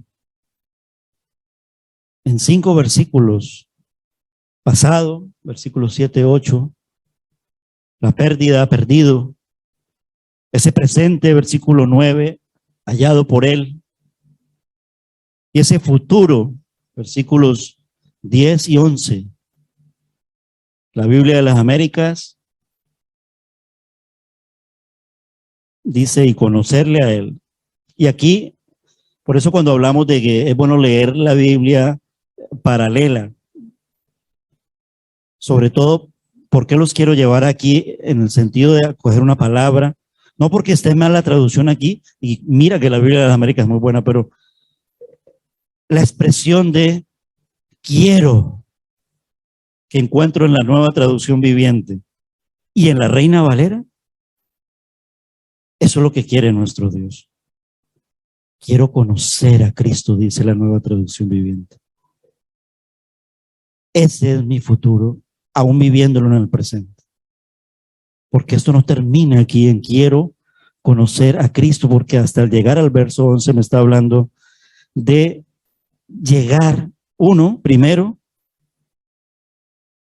en 5 versículos pasado, versículos 7, 8, la pérdida, perdido. Ese presente, versículo 9, hallado por Él. Y ese futuro, versículos 10 y 11. La Biblia de las Américas dice, y conocerle a Él. Y aquí, por eso cuando hablamos de que es bueno leer la Biblia paralela, sobre todo ¿por qué los quiero llevar aquí en el sentido de coger una palabra? No porque esté mal la traducción aquí, y mira que la Biblia de las Américas es muy buena, pero la expresión de quiero, que encuentro en la Nueva Traducción Viviente y en la Reina Valera, eso es lo que quiere nuestro Dios. Quiero conocer a Cristo, dice la Nueva Traducción Viviente. Ese es mi futuro, aún viviéndolo en el presente. Porque esto no termina aquí en quiero conocer a Cristo, porque hasta el llegar al verso 11 me está hablando de llegar, primero,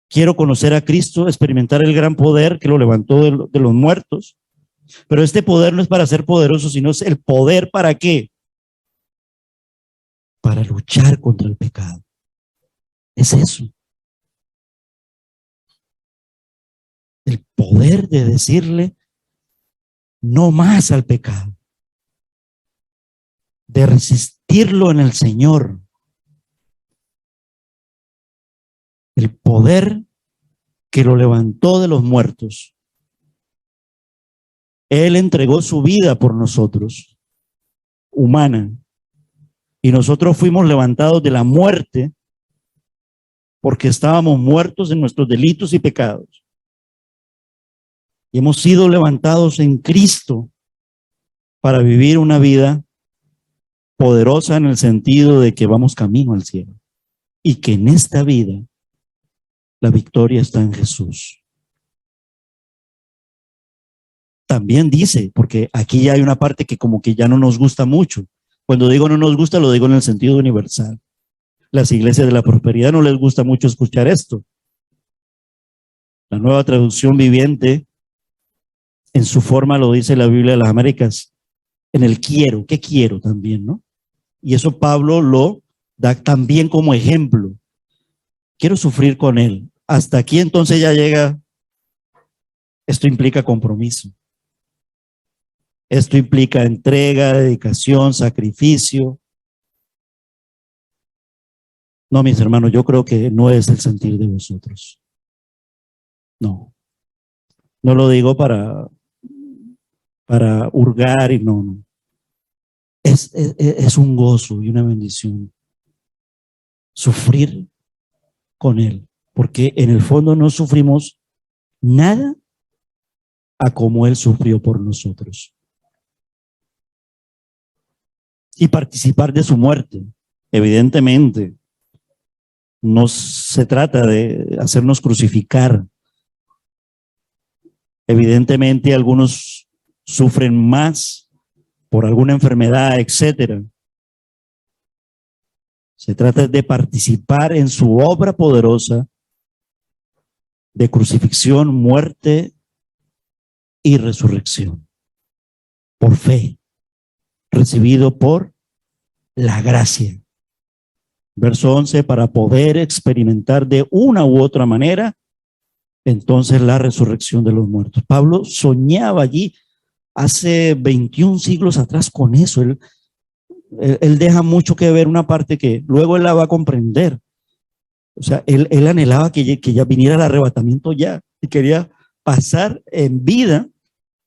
quiero conocer a Cristo, experimentar el gran poder que lo levantó de los muertos, pero este poder no es para ser poderoso, sino es el poder ¿para qué? Para luchar contra el pecado. Es eso. El poder de decirle no más al pecado, de resistirlo en el Señor. El poder que lo levantó de los muertos. Él entregó su vida por nosotros, humana, y nosotros fuimos levantados de la muerte porque estábamos muertos en nuestros delitos y pecados. Y hemos sido levantados en Cristo para vivir una vida poderosa en el sentido de que vamos camino al cielo y que en esta vida la victoria está en Jesús. También dice, porque aquí ya hay una parte que como que ya no nos gusta mucho. Cuando digo no nos gusta, lo digo en el sentido universal. Las iglesias de la prosperidad no les gusta mucho escuchar esto. La Nueva Traducción Viviente, en su forma lo dice la Biblia de las Américas, en el quiero, ¿qué quiero también, no? Y eso Pablo lo da también como ejemplo. Quiero sufrir con él. Hasta aquí entonces ya llega, esto implica compromiso. Esto implica entrega, dedicación, sacrificio. No, mis hermanos, yo creo que no es el sentir de vosotros. No. No lo digo para hurgar y no. Es un gozo y una bendición sufrir con él, porque en el fondo no sufrimos nada a como él sufrió por nosotros. Y participar de su muerte, evidentemente, no se trata de hacernos crucificar. Evidentemente, algunos sufren más por alguna enfermedad, etcétera. Se trata de participar en su obra poderosa de crucifixión, muerte y resurrección. Por fe, recibido por la gracia. Verso 11, para poder experimentar de una u otra manera, entonces la resurrección de los muertos. Pablo soñaba allí hace 21 siglos atrás con eso. Él deja mucho que ver una parte que luego él la va a comprender. O sea, él anhelaba que ya viniera el arrebatamiento ya y quería pasar en vida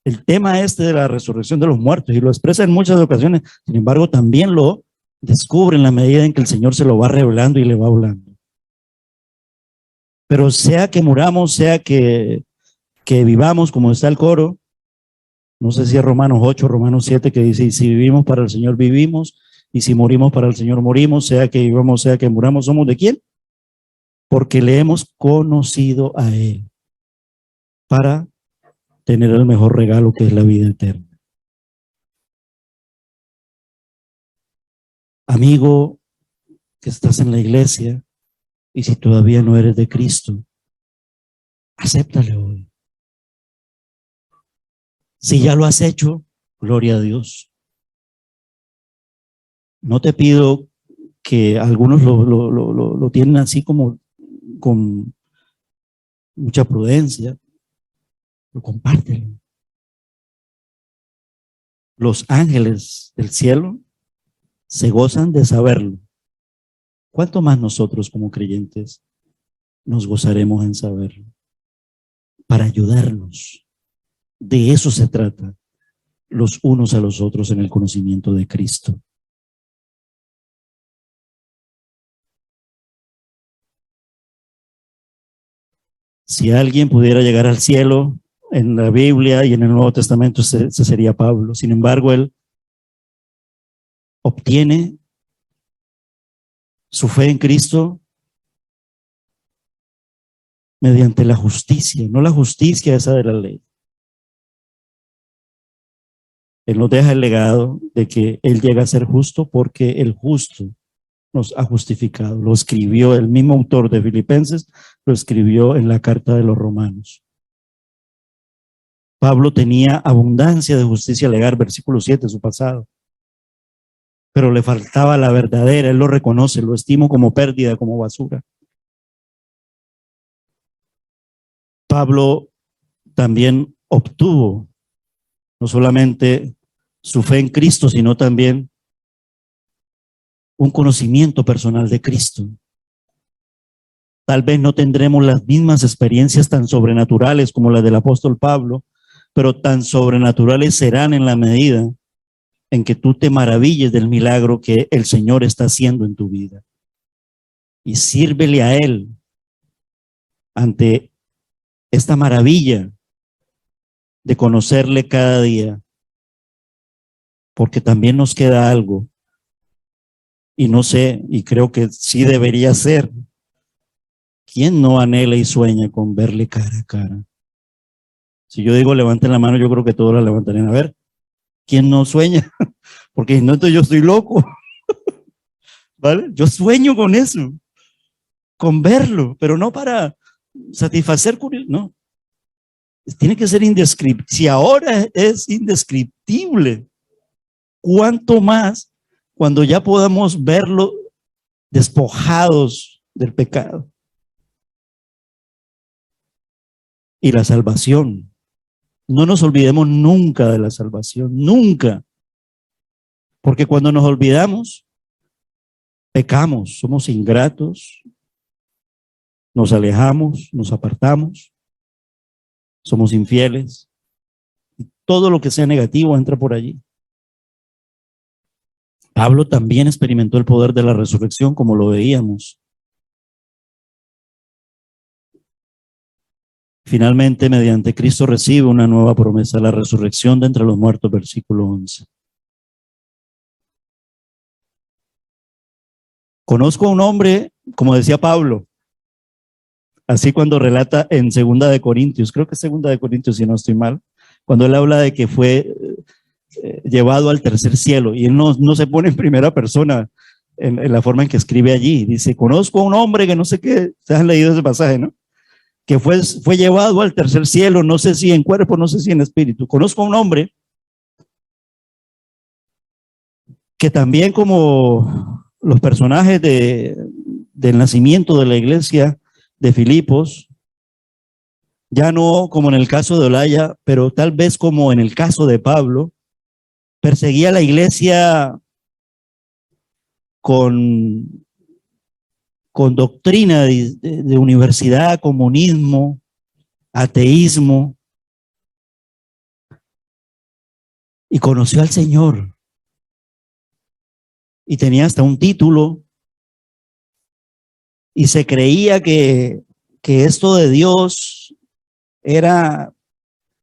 el tema este de la resurrección de los muertos y lo expresa en muchas ocasiones. Sin embargo, también lo descubre en la medida en que el Señor se lo va revelando y le va hablando. Pero sea que muramos, sea que vivamos, como está el coro, no sé si es Romanos 8, Romanos 7, que dice, y si vivimos para el Señor vivimos, y si morimos para el Señor morimos, sea que vivamos, sea que muramos, ¿somos de quién? Porque le hemos conocido a Él para tener el mejor regalo que es la vida eterna. Amigo que estás en la iglesia y si todavía no eres de Cristo, acéptale hoy. Si ya lo has hecho, gloria a Dios. No te pido que algunos lo tienen así como con mucha prudencia, pero compártelo. Los ángeles del cielo se gozan de saberlo. ¿Cuánto más nosotros como creyentes nos gozaremos en saberlo? para ayudarnos. De eso se trata, los unos a los otros en el conocimiento de Cristo. Si alguien pudiera llegar al cielo en la Biblia y en el Nuevo Testamento, ese sería Pablo. Sin embargo, él obtiene su fe en Cristo mediante la justicia, no la justicia esa de la ley. Él nos deja el legado de que él llega a ser justo porque el justo nos ha justificado. Lo escribió el mismo autor de Filipenses, lo escribió en la carta de los Romanos. Pablo tenía abundancia de justicia legal, versículo 7 de su pasado, pero le faltaba la verdadera. Él lo reconoce, lo estimo como pérdida, como basura. Pablo también obtuvo no solamente su fe en Cristo, sino también un conocimiento personal de Cristo. Tal vez no tendremos las mismas experiencias tan sobrenaturales como las del apóstol Pablo, pero tan sobrenaturales serán en la medida en que tú te maravilles del milagro que el Señor está haciendo en tu vida. Y sírvele a Él ante esta maravilla de conocerle cada día, porque también nos queda algo, y no sé, y creo que sí debería ser. ¿Quién no anhela y sueña con verle cara a cara? Si yo digo levanten la mano, yo creo que todos la levantarían. A ver, ¿quién no sueña? Porque no, entonces yo estoy loco. ¿Vale? Yo sueño con eso, con verlo, pero no para satisfacer curiosidad, no. Tiene que ser indescriptible. Si ahora es indescriptible, ¿cuánto más cuando ya podamos verlo despojados del pecado? Y la salvación. No nos olvidemos nunca de la salvación, nunca. Porque cuando nos olvidamos, pecamos, somos ingratos, nos alejamos, nos apartamos, somos infieles. Todo lo que sea negativo entra por allí. Pablo también experimentó el poder de la resurrección, como lo veíamos. Finalmente, mediante Cristo recibe una nueva promesa, la resurrección de entre los muertos, versículo 11. Conozco a un hombre, como decía Pablo, así cuando relata en 2 de Corintios, creo que es 2 de Corintios si no estoy mal, cuando él habla de que fue llevado al tercer cielo, y él no se pone en primera persona en la forma en que escribe allí. Dice, conozco a un hombre que no sé qué, ustedes han leído ese pasaje, ¿no? Que fue llevado al tercer cielo, no sé si en cuerpo, no sé si en espíritu. Conozco a un hombre que también, como los personajes del nacimiento de la iglesia de Filipos, ya no como en el caso de Olaya, pero tal vez como en el caso de Pablo, perseguía a la iglesia con doctrina de universidad, comunismo, ateísmo, y conoció al Señor. Y tenía hasta un título, y se creía que esto de Dios era,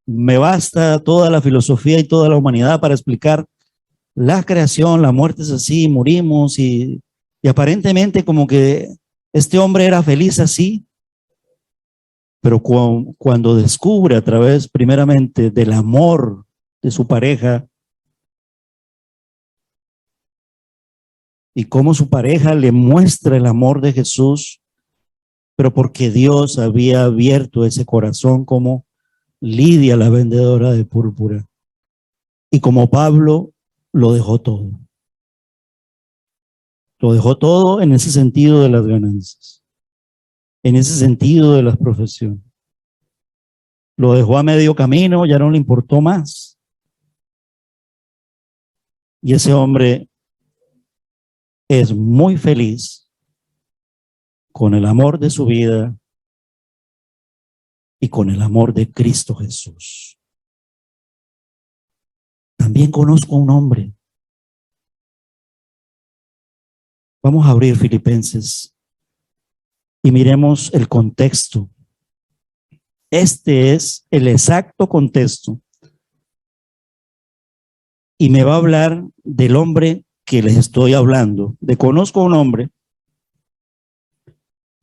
me basta toda la filosofía y toda la humanidad para explicar la creación, la muerte es así, morimos, y aparentemente como que este hombre era feliz así, pero cuando descubre a través primeramente del amor de su pareja y cómo su pareja le muestra el amor de Jesús, pero porque Dios había abierto ese corazón, como Lidia, la vendedora de púrpura, y como Pablo lo dejó todo. Lo dejó todo en ese sentido de las ganancias, en ese sentido de las profesiones. Lo dejó a medio camino, ya no le importó más. Y ese hombre es muy feliz con el amor de su vida y con el amor de Cristo Jesús. También conozco a un hombre. Vamos a abrir Filipenses y miremos el contexto. Este es el exacto contexto. Y me va a hablar del hombre que les estoy hablando. De conozco a un hombre.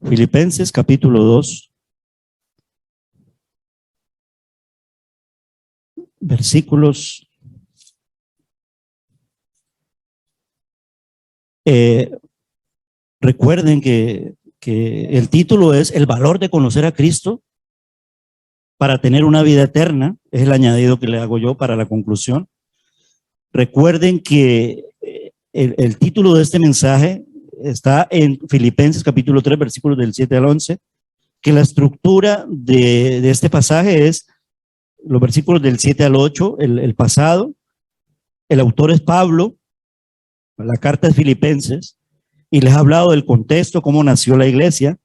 Filipenses capítulo 2. Versículos. Recuerden que el título es El valor de conocer a Cristo para tener una vida eterna. Es el añadido que le hago yo para la conclusión. Recuerden que el título de este mensaje está en Filipenses capítulo 3, versículos del 7 al 11, que la estructura de este pasaje es los versículos del 7 al 8, el pasado. El autor es Pablo, la carta de Filipenses, y les ha hablado del contexto, cómo nació la iglesia,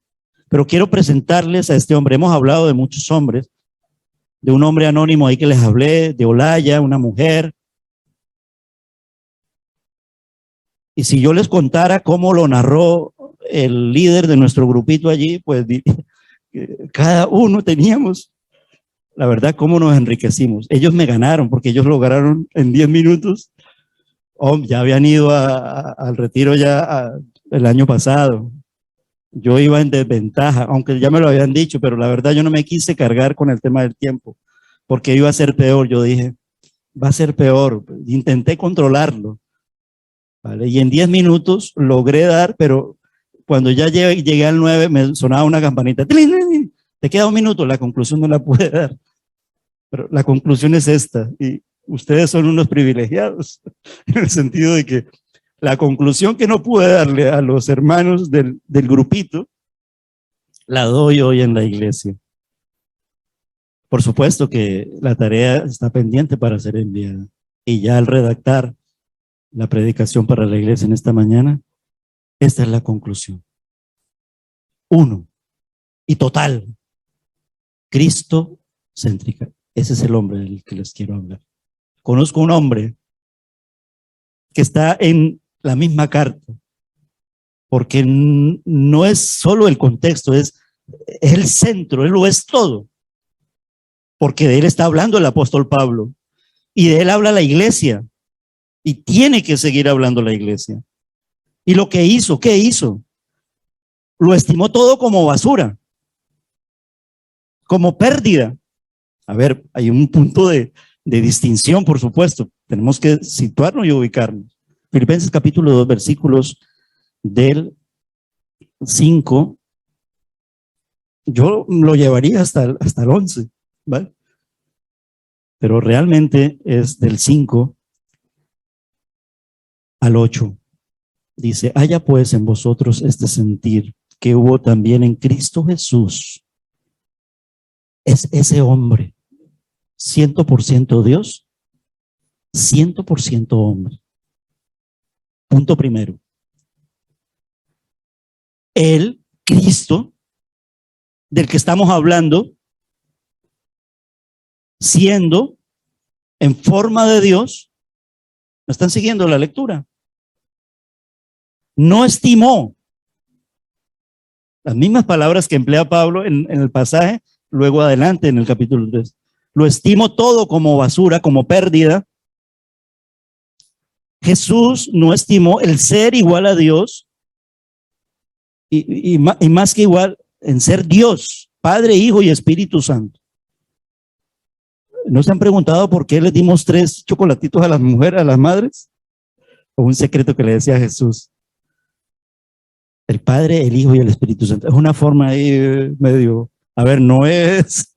pero quiero presentarles a este hombre. Hemos hablado de muchos hombres, de un hombre anónimo ahí que les hablé, de Olaya, una mujer. Y si yo les contara cómo lo narró el líder de nuestro grupito allí, pues cada uno teníamos, la verdad, cómo nos enriquecimos. Ellos me ganaron porque ellos lograron en 10 minutos. Ya habían ido al retiro el año pasado. Yo iba en desventaja, aunque ya me lo habían dicho, pero la verdad yo no me quise cargar con el tema del tiempo, porque iba a ser peor. Yo dije, va a ser peor. Intenté controlarlo, ¿vale? Y en 10 minutos logré dar, pero cuando ya llegué al 9 me sonaba una campanita. Te queda un minuto, la conclusión no la pude dar. Pero la conclusión es esta, y ustedes son unos privilegiados, en el sentido de que la conclusión que no pude darle a los hermanos del grupito, la doy hoy en la iglesia. Por supuesto que la tarea está pendiente para ser enviada. Y ya al redactar la predicación para la iglesia en esta mañana, esta es la conclusión. 1 y total, Cristo céntrica. Ese es el hombre del que les quiero hablar. Conozco un hombre que está en la misma carta, porque no es solo el contexto, es el centro, él lo es todo. Porque de él está hablando el apóstol Pablo, y de él habla la iglesia, y tiene que seguir hablando la iglesia. Y lo que hizo, ¿qué hizo? Lo estimó todo como basura, como pérdida. A ver, hay un punto de distinción, por supuesto. Tenemos que situarnos y ubicarnos. Filipenses capítulo 2, versículos del 5. Yo lo llevaría hasta el 11, ¿vale? Pero realmente es del 5 al 8. Dice, haya pues en vosotros este sentir que hubo también en Cristo Jesús. Es ese hombre, 100% Dios, 100% hombre. Punto primero. El Cristo del que estamos hablando, siendo en forma de Dios, ¿me están siguiendo la lectura? No estimó las mismas palabras que emplea Pablo en el pasaje, luego adelante en el capítulo 3. Lo estimo todo como basura, como pérdida. Jesús no estimó el ser igual a Dios y más que igual en ser Dios, Padre, Hijo y Espíritu Santo. ¿No se han preguntado por qué le dimos 3 chocolatitos a las mujeres, a las madres? O un secreto que le decía a Jesús. El Padre, el Hijo y el Espíritu Santo. Es una forma ahí medio, a ver, no es,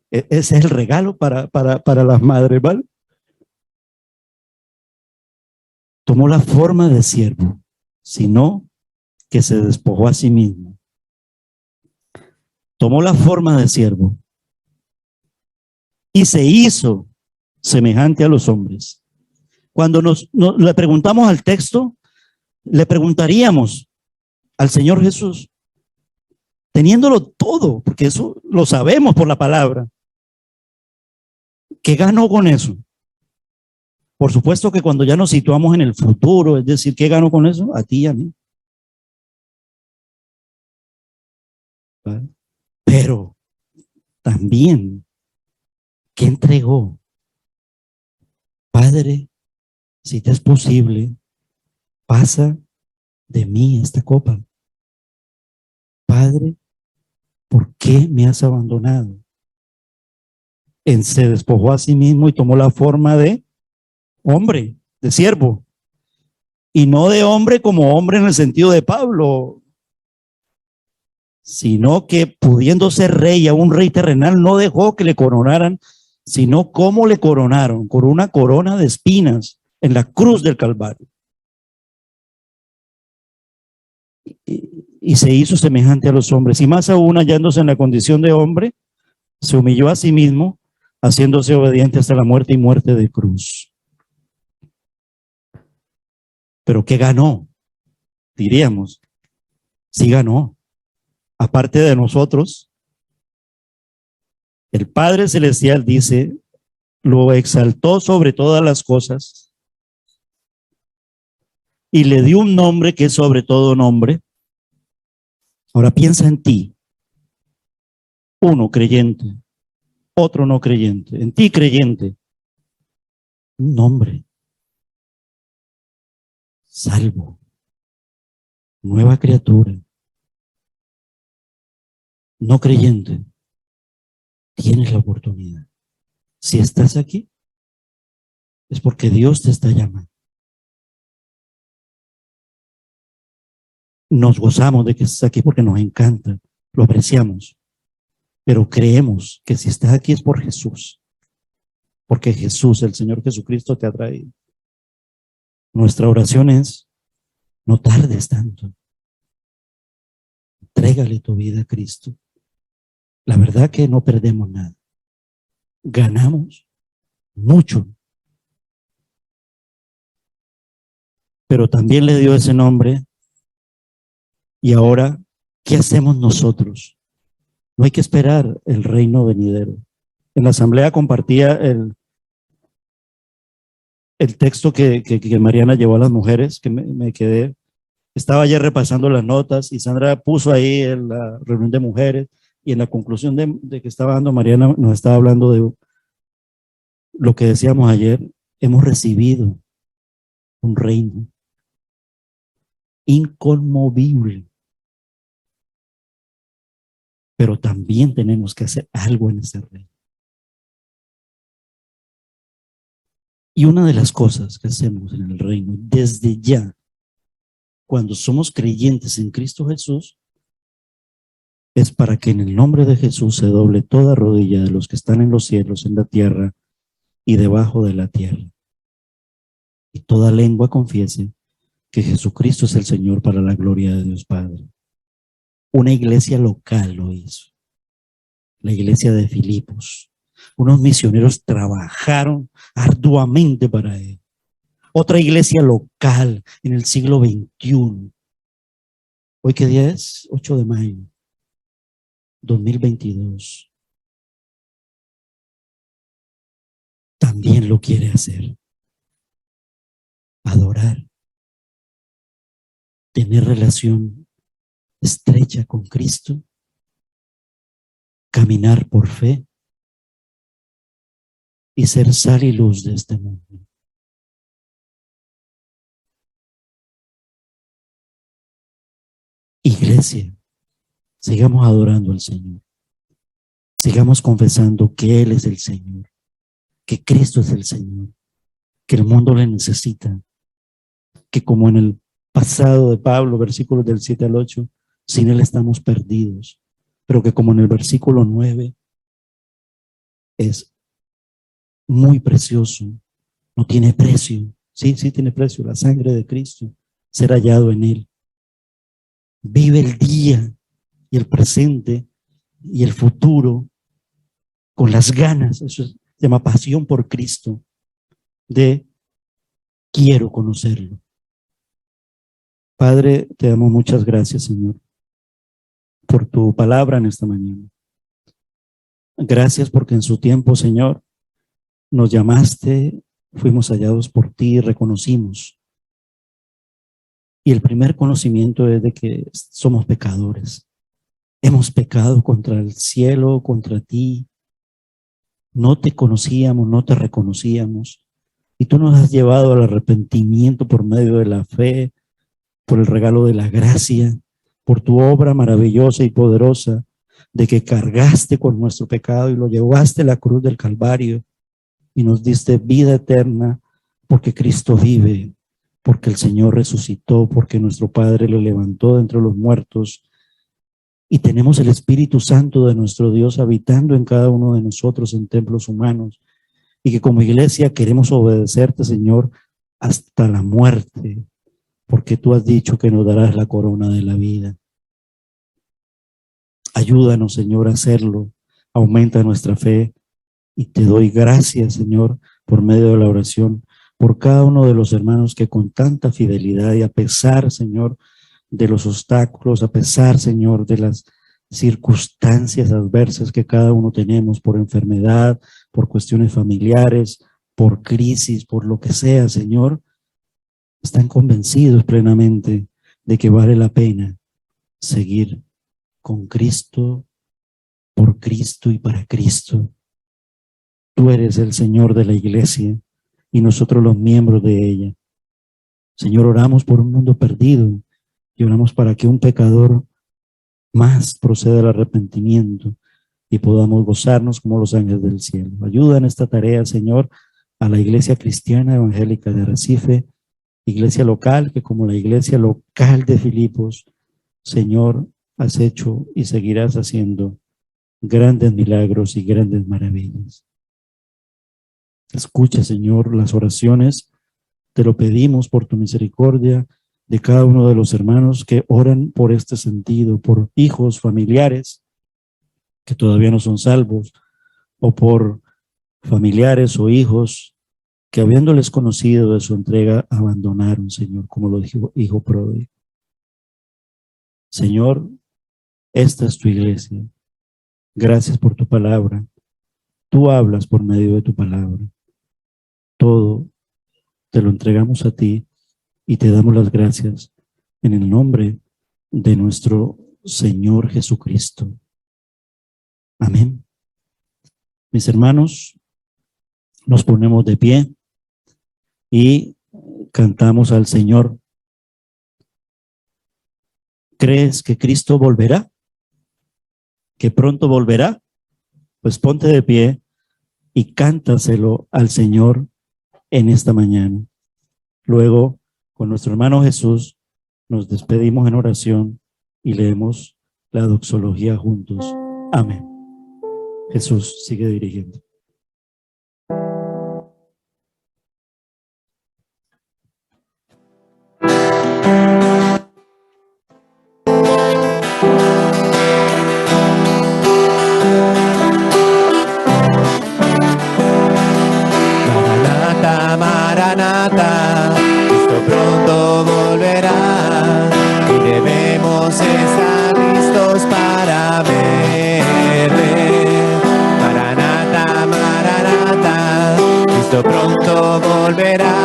ese es el regalo para las madres, ¿vale? Tomó la forma de siervo, sino que se despojó a sí mismo. Tomó la forma de siervo y se hizo semejante a los hombres. Cuando le preguntamos al texto, le preguntaríamos al Señor Jesús, teniéndolo todo, porque eso lo sabemos por la palabra. ¿Qué ganó con eso? Por supuesto que cuando ya nos situamos en el futuro, es decir, ¿qué ganó con eso? A ti y a mí. ¿Vale? Pero también, ¿qué entregó? Padre, si te es posible, pasa de mí esta copa. Padre, ¿por qué me has abandonado? Él se despojó a sí mismo y tomó la forma de hombre, de siervo. Y no de hombre como hombre en el sentido de Pablo, sino que pudiendo ser rey, a un rey terrenal, no dejó que le coronaran, sino cómo le coronaron, con una corona de espinas en la cruz del Calvario. Y se hizo semejante a los hombres, y más aún hallándose en la condición de hombre, se humilló a sí mismo, haciéndose obediente hasta la muerte y muerte de cruz. Pero ¿qué ganó? Diríamos, sí ganó. Aparte de nosotros, el Padre Celestial dice, lo exaltó sobre todas las cosas y le dio un nombre que es sobre todo nombre. Ahora piensa en ti, uno creyente, otro no creyente, en ti creyente, un nombre, salvo, nueva criatura, no creyente, tienes la oportunidad. Si estás aquí, es porque Dios te está llamando. Nos gozamos de que estés aquí porque nos encanta, lo apreciamos, pero creemos que si estás aquí es por Jesús, porque Jesús, el Señor Jesucristo, te ha traído. Nuestra oración es, no tardes tanto. Entrégale tu vida a Cristo. La verdad que no perdemos nada. Ganamos mucho. Pero también le dio ese nombre. Y ahora, ¿qué hacemos nosotros? No hay que esperar el reino venidero. En la asamblea compartía el texto que Mariana llevó a las mujeres, que me quedé. Estaba ayer repasando las notas y Sandra puso ahí en la reunión de mujeres y en la conclusión de que estaba dando Mariana nos estaba hablando de lo que decíamos ayer. Hemos recibido un reino inconmovible, pero también tenemos que hacer algo en ese reino. Y una de las cosas que hacemos en el reino desde ya, cuando somos creyentes en Cristo Jesús, es para que en el nombre de Jesús se doble toda rodilla de los que están en los cielos, en la tierra y debajo de la tierra. Y toda lengua confiese que Jesucristo es el Señor para la gloria de Dios Padre. Una iglesia local lo hizo. La iglesia de Filipos. Unos misioneros trabajaron arduamente para él. Otra iglesia local en el siglo XXI. ¿Hoy qué día es? 8 de mayo, 2022. También lo quiere hacer. Adorar. Tener relación estrecha con Cristo. Caminar por fe. Y ser sal y luz de este mundo. Iglesia, sigamos adorando al Señor. Sigamos confesando que Él es el Señor, que Cristo es el Señor, que el mundo le necesita, que como en el pasado de Pablo, versículos del 7 al 8, sin Él estamos perdidos, pero que como en el versículo 9 es muy precioso, no tiene precio, sí tiene precio, la sangre de Cristo, ser hallado en Él. Vive el día y el presente y el futuro con las ganas, eso se llama pasión por Cristo, de quiero conocerlo. Padre, te damos muchas gracias, Señor, por tu palabra en esta mañana. Gracias porque en su tiempo, Señor, nos llamaste, fuimos hallados por ti y reconocimos. Y el primer conocimiento es de que somos pecadores. Hemos pecado contra el cielo, contra ti. No te conocíamos, no te reconocíamos. Y tú nos has llevado al arrepentimiento por medio de la fe, por el regalo de la gracia, por tu obra maravillosa y poderosa de que cargaste con nuestro pecado y lo llevaste a la cruz del Calvario y nos diste vida eterna porque Cristo vive, porque el Señor resucitó, porque nuestro Padre lo levantó de entre los muertos y tenemos el Espíritu Santo de nuestro Dios habitando en cada uno de nosotros en templos humanos y que como iglesia queremos obedecerte, Señor, hasta la muerte, porque tú has dicho que nos darás la corona de la vida. Ayúdanos, Señor, a hacerlo. Aumenta nuestra fe y te doy gracias, Señor, por medio de la oración, por cada uno de los hermanos que con tanta fidelidad y a pesar, Señor, de los obstáculos, a pesar, Señor, de las circunstancias adversas que cada uno tenemos por enfermedad, por cuestiones familiares, por crisis, por lo que sea, Señor, están convencidos plenamente de que vale la pena seguir con Cristo, por Cristo y para Cristo. Tú eres el Señor de la iglesia y nosotros los miembros de ella. Señor, oramos por un mundo perdido y oramos para que un pecador más proceda al arrepentimiento y podamos gozarnos como los ángeles del cielo. Ayuda en esta tarea, Señor, a la iglesia cristiana evangélica de Arrecife, iglesia local, que como la iglesia local de Filipos, Señor, has hecho y seguirás haciendo grandes milagros y grandes maravillas. Escucha, Señor, las oraciones, te lo pedimos por tu misericordia de cada uno de los hermanos que oran por este sentido, por hijos, familiares que todavía no son salvos, o por familiares o hijos que habiéndoles conocido de su entrega abandonaron, Señor, como lo dijo hijo pródigo. Señor, esta es tu iglesia. Gracias por tu palabra. Tú hablas por medio de tu palabra. Todo te lo entregamos a ti y te damos las gracias en el nombre de nuestro Señor Jesucristo. Amén. Mis hermanos, nos ponemos de pie y cantamos al Señor. ¿Crees que Cristo volverá? ¿Que pronto volverá? Pues ponte de pie y cántaselo al Señor en esta mañana. Luego, con nuestro hermano Jesús, nos despedimos en oración y leemos la doxología juntos. Amén. Jesús sigue dirigiendo. Maranata, Maranata, Cristo pronto volverá y debemos estar listos para verle. Maranata, Maranata, Cristo pronto volverá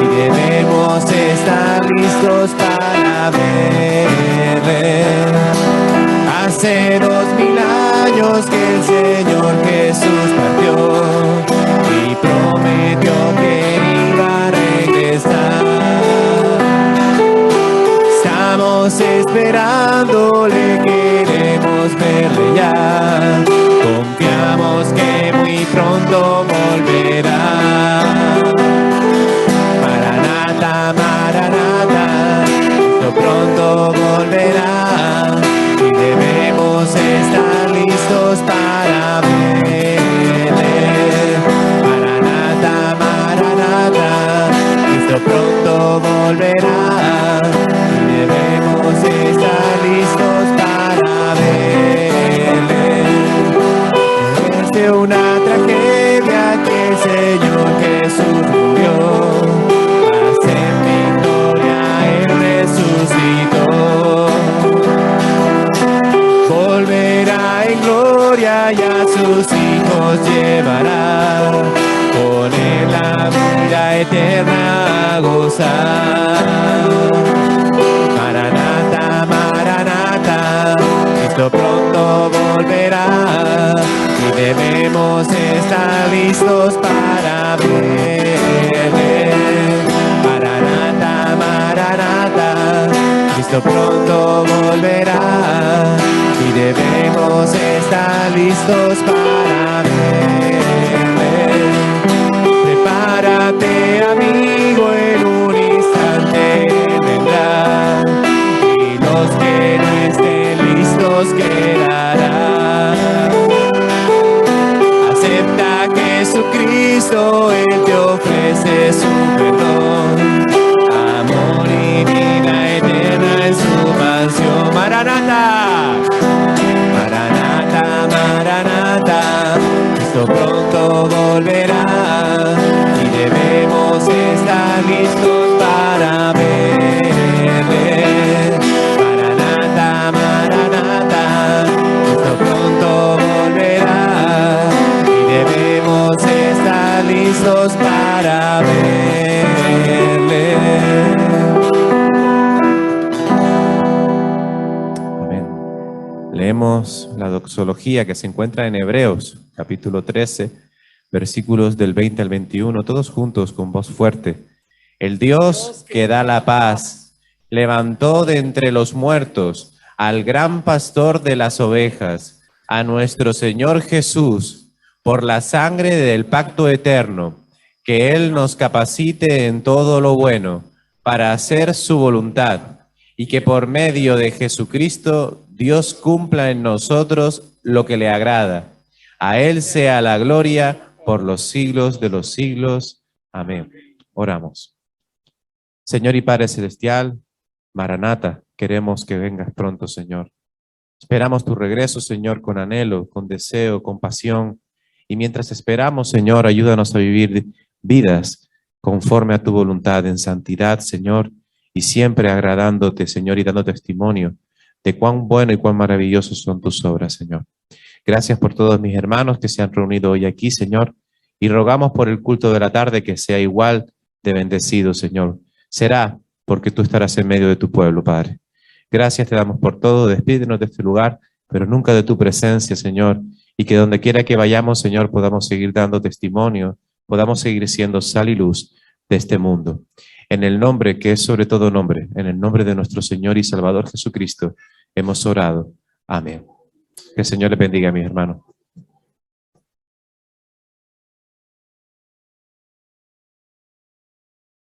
y debemos estar listos para verle. Hace 2000 años que el Señor Jesús partió y prometió que iba a regresar. Estamos esperándole, queremos verle ya. Confiamos que muy pronto volverá. Maranata, Maranata, Cristo pronto volverá y debemos estar listos para verle. Maranata, Maranata, Cristo pronto volverá y debemos estar listos para verle. Es de una tragedia que el Señor Jesús murió, mas en victoria Él resucitó. a gozar. Maranata, Maranata, Cristo pronto volverá y debemos estar listos para verle. Maranata, Maranata, Cristo pronto volverá y debemos estar listos para verle. Prepárate, amigo, en un instante vendrá y los que no estén listos quedarán. Acepta a Jesucristo, Él te ofrece su perdón, amor y vida eterna en su mansión. Maranata, Maranata, Maranata, Cristo pronto volverá y debemos estar listos para verle. Maranata, Maranata, Cristo pronto volverá y debemos estar listos para verle. Amén. Leemos la doxología que se encuentra en Hebreos, capítulo 13, versículos del 20 al 21, todos juntos con voz fuerte. El Dios que da la paz levantó de entre los muertos al gran pastor de las ovejas, a nuestro Señor Jesús, por la sangre del pacto eterno, que Él nos capacite en todo lo bueno para hacer su voluntad, y que por medio de Jesucristo Dios cumpla en nosotros lo que le agrada. A Él sea la gloria por los siglos de los siglos. Amén. Oramos. Señor y Padre Celestial, Maranata, queremos que vengas pronto, Señor. Esperamos tu regreso, Señor, con anhelo, con deseo, con pasión. Y mientras esperamos, Señor, ayúdanos a vivir vidas conforme a tu voluntad, en santidad, Señor, y siempre agradándote, Señor, y dando testimonio de cuán bueno y cuán maravillosos son tus obras, Señor. Gracias por todos mis hermanos que se han reunido hoy aquí, Señor, y rogamos por el culto de la tarde que sea igual de bendecido, Señor. Será porque tú estarás en medio de tu pueblo, Padre. Gracias te damos por todo, despídenos de este lugar, pero nunca de tu presencia, Señor, y que donde quiera que vayamos, Señor, podamos seguir dando testimonio, podamos seguir siendo sal y luz de este mundo. En el nombre que es sobre todo nombre, en el nombre de nuestro Señor y Salvador Jesucristo, hemos orado. Amén. Que el Señor les bendiga, mis hermanos.